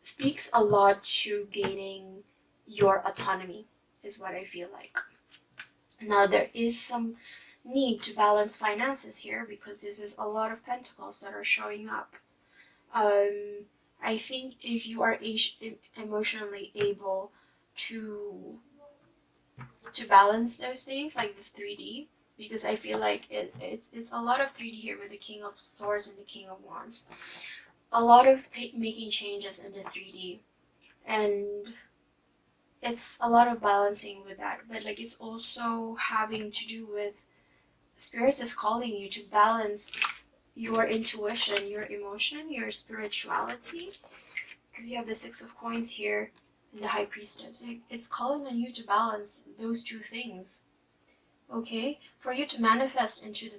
speaks a lot to gaining your autonomy, is what I feel like. Now there is some need to balance finances here, because this is a lot of pentacles that are showing up. I think if you are emotionally able to balance those things, like the 3D, because I feel like it's a lot of 3D here with the King of Swords and the King of Wands. a lot of making changes in the 3D, and it's a lot of balancing with that. But like it's also having to do with spirits is calling you to balance your intuition, your emotion, your spirituality, because you have the Six of Coins here and the High Priestess. It's calling on you to balance those two things, okay? For you to manifest into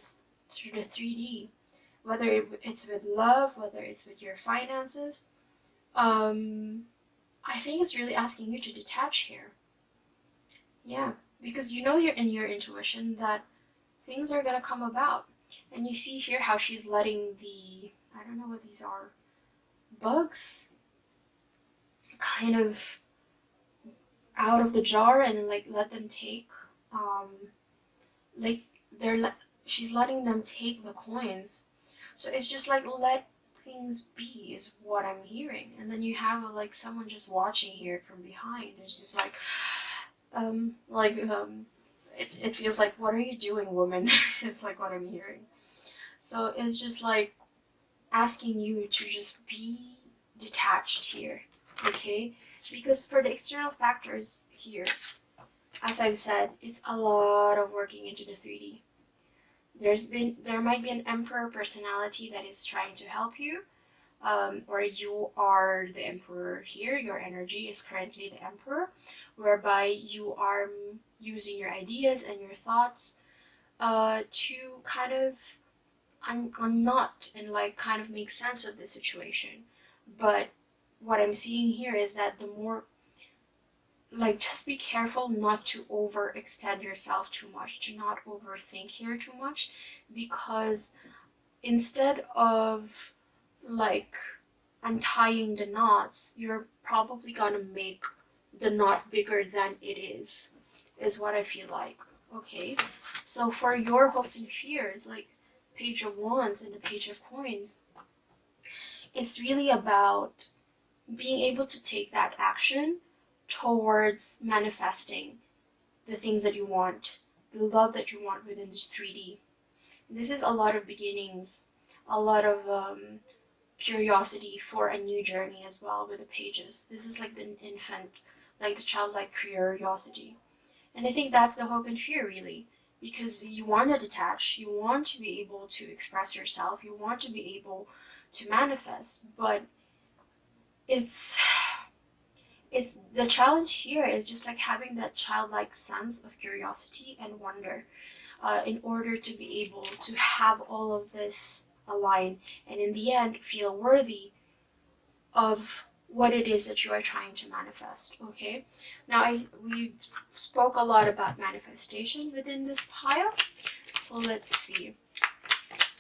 through the 3D, whether it's with love, whether it's with your finances. I think it's really asking you to detach here. Yeah, because you know you're in your intuition that things are gonna come about. And you see here how she's letting the, I don't know what these are, bugs kind of out of the jar and then like let them take, um, like she's letting them take the coins. So it's just like let things be is what I'm hearing. And then you have like someone just watching here from behind. It's just like, it feels like, what are you doing, woman? It's like what I'm hearing. So it's just like asking you to just be detached here, okay? Because for the external factors here, as I've said, it's a lot of working into the 3D. There might be an emperor personality that is trying to help you, or you are the emperor here. Your energy is currently the emperor, whereby you are using your ideas and your thoughts to kind of unknot and like kind of make sense of the situation. But what I'm seeing here is that the more, like, just be careful not to overextend yourself too much, to not overthink here too much, because instead of like untying the knots, you're probably gonna make the knot bigger than it is what I feel like. Okay, so for your hopes and fears, like Page of Wands and the Page of Coins, it's really about being able to take that action towards manifesting the things that you want, the love that you want within the 3D. This is a lot of beginnings, a lot of curiosity for a new journey as well with the pages. This is like the infant, like the childlike curiosity. And I think that's the hope and fear, really, because you want to detach, you want to be able to express yourself, you want to be able to manifest, but it's it's the challenge here is just like having that childlike sense of curiosity and wonder, in order to be able to have all of this align and in the end feel worthy of what it is that you are trying to manifest. Okay, now we spoke a lot about manifestation within this pile, so let's see.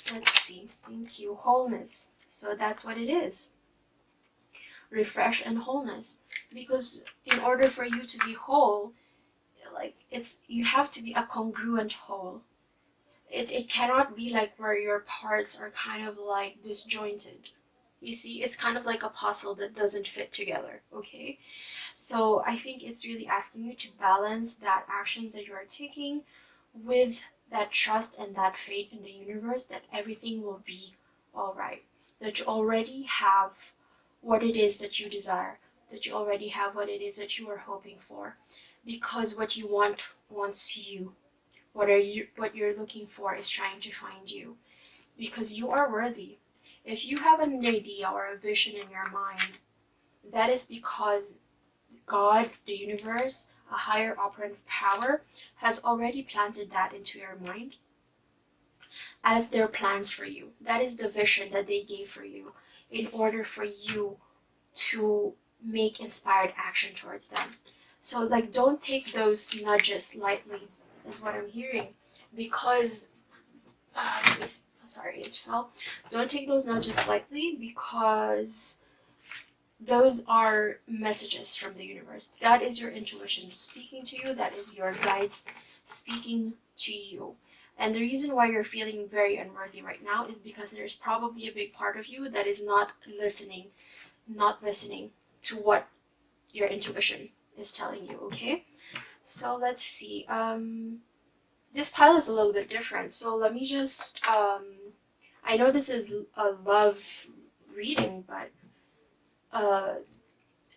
Thank you. Wholeness, so that's what it is. Refresh and wholeness, because in order for you to be whole, like it's, you have to be a congruent whole. It cannot be like where your parts are kind of like disjointed. You see, it's kind of like a puzzle that doesn't fit together. Okay, so I think it's really asking you to balance that actions that you are taking with that trust and that faith in the universe that everything will be all right, that you already have what it is that you desire, that you already have what it is that you are hoping for, because what you want wants you. What you're looking for is trying to find you, because you are worthy. If you have an idea or a vision in your mind, that is because God, the universe, a higher operative power, has already planted that into your mind as their plans for you. That is the vision that they gave for you in order for you to make inspired action towards them. So like, don't take those nudges lightly, is what I'm hearing, because sorry, it fell. Don't take those nudges lightly, because those are messages from the universe. That is your intuition speaking to you. That is your guides speaking to you. And the reason why you're feeling very unworthy right now is because there's probably a big part of you that is not listening to what your intuition is telling you. Okay, so let's see. This pile is a little bit different, so let me just I know this is a love reading, but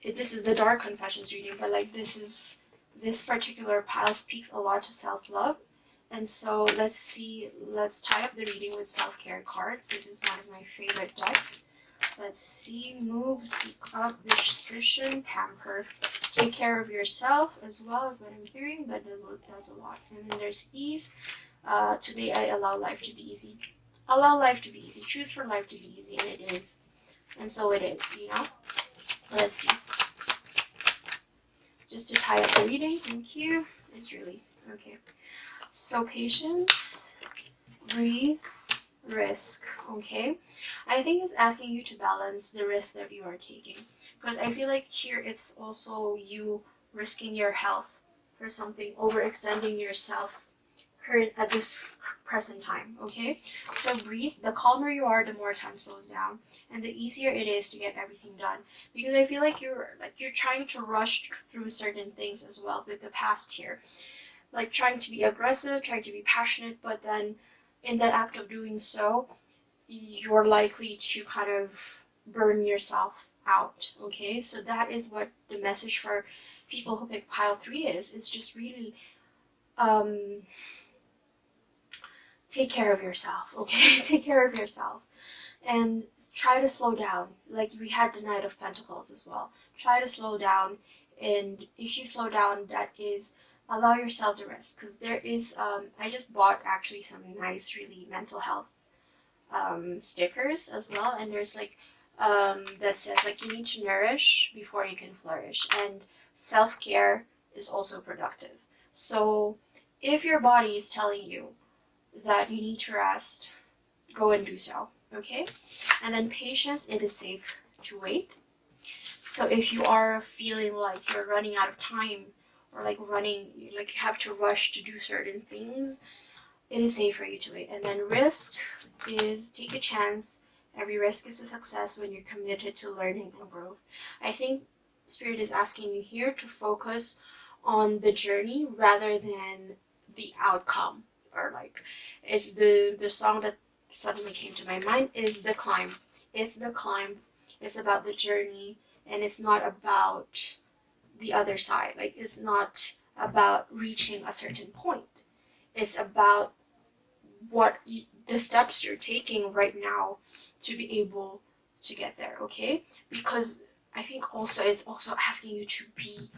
this is the Dark Confessions reading, but like this particular pile speaks a lot to self-love. And so let's tie up the reading with self-care cards. This is one of my favorite decks. Let's see, move, speak up, decision, pamper, take care of yourself as well as what I'm hearing, but that's a lot. And then there's ease. Today I allow life to be easy. Allow life to be easy. Choose for life to be easy, and it is. And so it is, you know? Let's see. Just to tie up the reading, thank you. It's really, okay. So patience, breathe, risk, okay? I think it's asking you to balance the risk that you are taking. Because I feel like here it's also you risking your health for something, overextending yourself at this present time, okay? So breathe. The calmer you are, the more time slows down, and the easier it is to get everything done. Because I feel like you're trying to rush through certain things as well with the past here, like trying to be aggressive, trying to be passionate, but then in the act of doing so, you're likely to kind of burn yourself out, okay? So that is what the message for people who pick pile 3 is. It's just really take care of yourself, okay? Take care of yourself and try to slow down. Like we had the Knight of Pentacles as well. Try to slow down, and if you slow down, that is allow yourself to rest, because there is I just bought actually some nice really mental health stickers as well, and there's like that says like you need to nourish before you can flourish, and self-care is also productive. So if your body is telling you that you need to rest, go and do so, okay? And then patience, it is safe to wait. So if you are feeling like you're running out of time, or like you have to rush to do certain things, it is safe for you to wait. And then risk is take a chance. Every risk is a success when you're committed to learning and growth. I think Spirit is asking you here to focus on the journey rather than the outcome. Or like, it's the song that suddenly came to my mind is The Climb. It's the climb. It's about the journey, and it's not about the other side. Like, it's not about reaching a certain point. It's about the steps you're taking right now to be able to get there, okay? Because I think also it's also asking you to be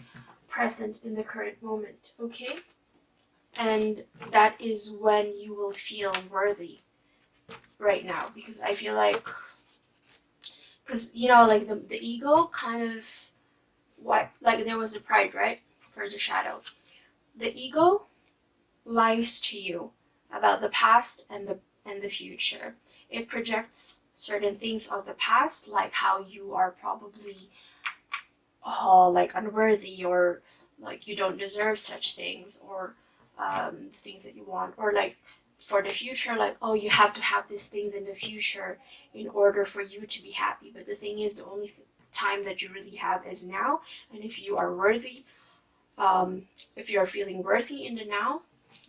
present in the current moment, okay? And that is when you will feel worthy right now. Because I feel like, because you know, like the ego kind of, like there was a pride, right, for the shadow. The ego lies to you about the past and the future. It projects certain things of the past, like how you are probably like unworthy, or like you don't deserve such things, or things that you want, or like for the future, like, oh, you have to have these things in the future in order for you to be happy. But the thing is, the only time that you really have is now. And if you are worthy, if you are feeling worthy in the now,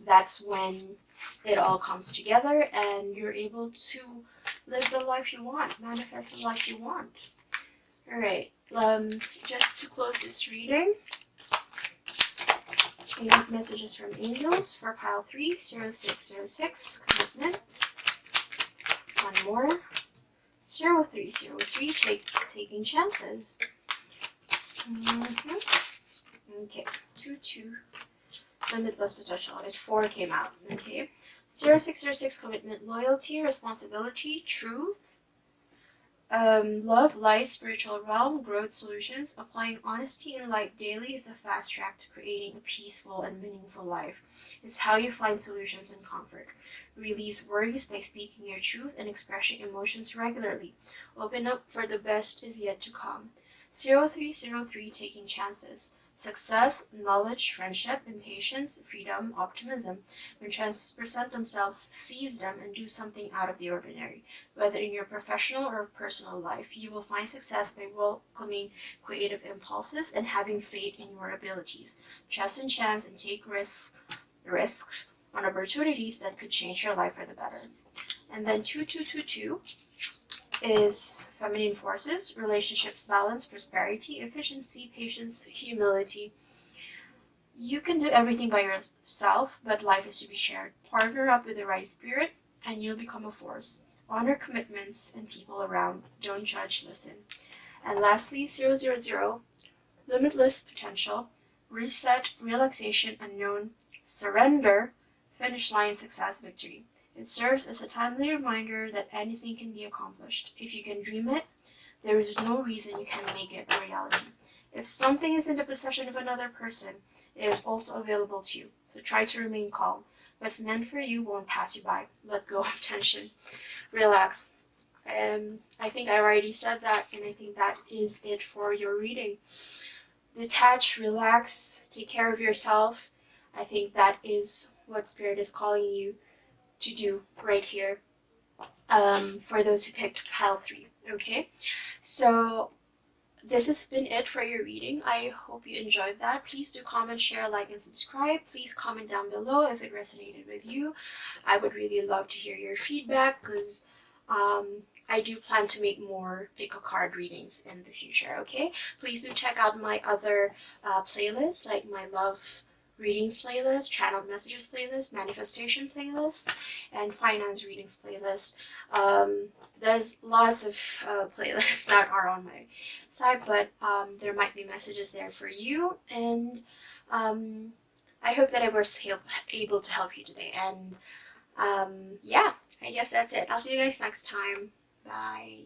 that's when it all comes together and you're able to live the life you want, manifest the life you want. All right, just to close this reading, messages from angels for pile 3, 0606, commitment. One more, 0303, taking chances. Okay, 22, limitless potential. 4 came out. Okay, 0606, commitment, loyalty, responsibility, truth. Love, life, spiritual realm, growth, solutions. Applying honesty and light daily is a fast track to creating a peaceful and meaningful life. It's how you find solutions and comfort. Release worries by speaking your truth and expressing emotions regularly. Open up, for the best is yet to come. 0303, taking chances. Success, knowledge, friendship, impatience, freedom, optimism. When chances present themselves, seize them and do something out of the ordinary. Whether in your professional or personal life, you will find success by welcoming creative impulses and having faith in your abilities. Trust in chance and take risks on opportunities that could change your life for the better. And then 2222 is feminine forces, relationships, balance, prosperity, efficiency, patience, humility. You can do everything by yourself, but life is to be shared. Partner up with the right spirit, and you'll become a force. Honor commitments and people around. Don't judge, listen. And lastly, 000, limitless potential, reset, relaxation, unknown, surrender, finish line, success, victory. It serves as a timely reminder that anything can be accomplished. If you can dream it, there is no reason you can't make it a reality. If something is in the possession of another person, it is also available to you. So try to remain calm. What's meant for you won't pass you by. Let go of tension. Relax. I think I already said that, and I think that is it for your reading. Detach, relax, take care of yourself. I think that is what Spirit is calling you to do right here, for those who picked pile 3. Okay, so this has been it for your reading. I hope you enjoyed that. Please do comment, share, like, and subscribe. Please comment down below if it resonated with you. I would really love to hear your feedback, because I do plan to make more pick a card readings in the future. Okay, please do check out my other playlists, like my love readings playlist, channeled messages playlist, manifestation playlist, and finance readings playlist. There's lots of playlists that are on my side, but there might be messages there for you, and I hope that I was able to help you today. And yeah, I guess that's it. I'll see you guys next time. Bye.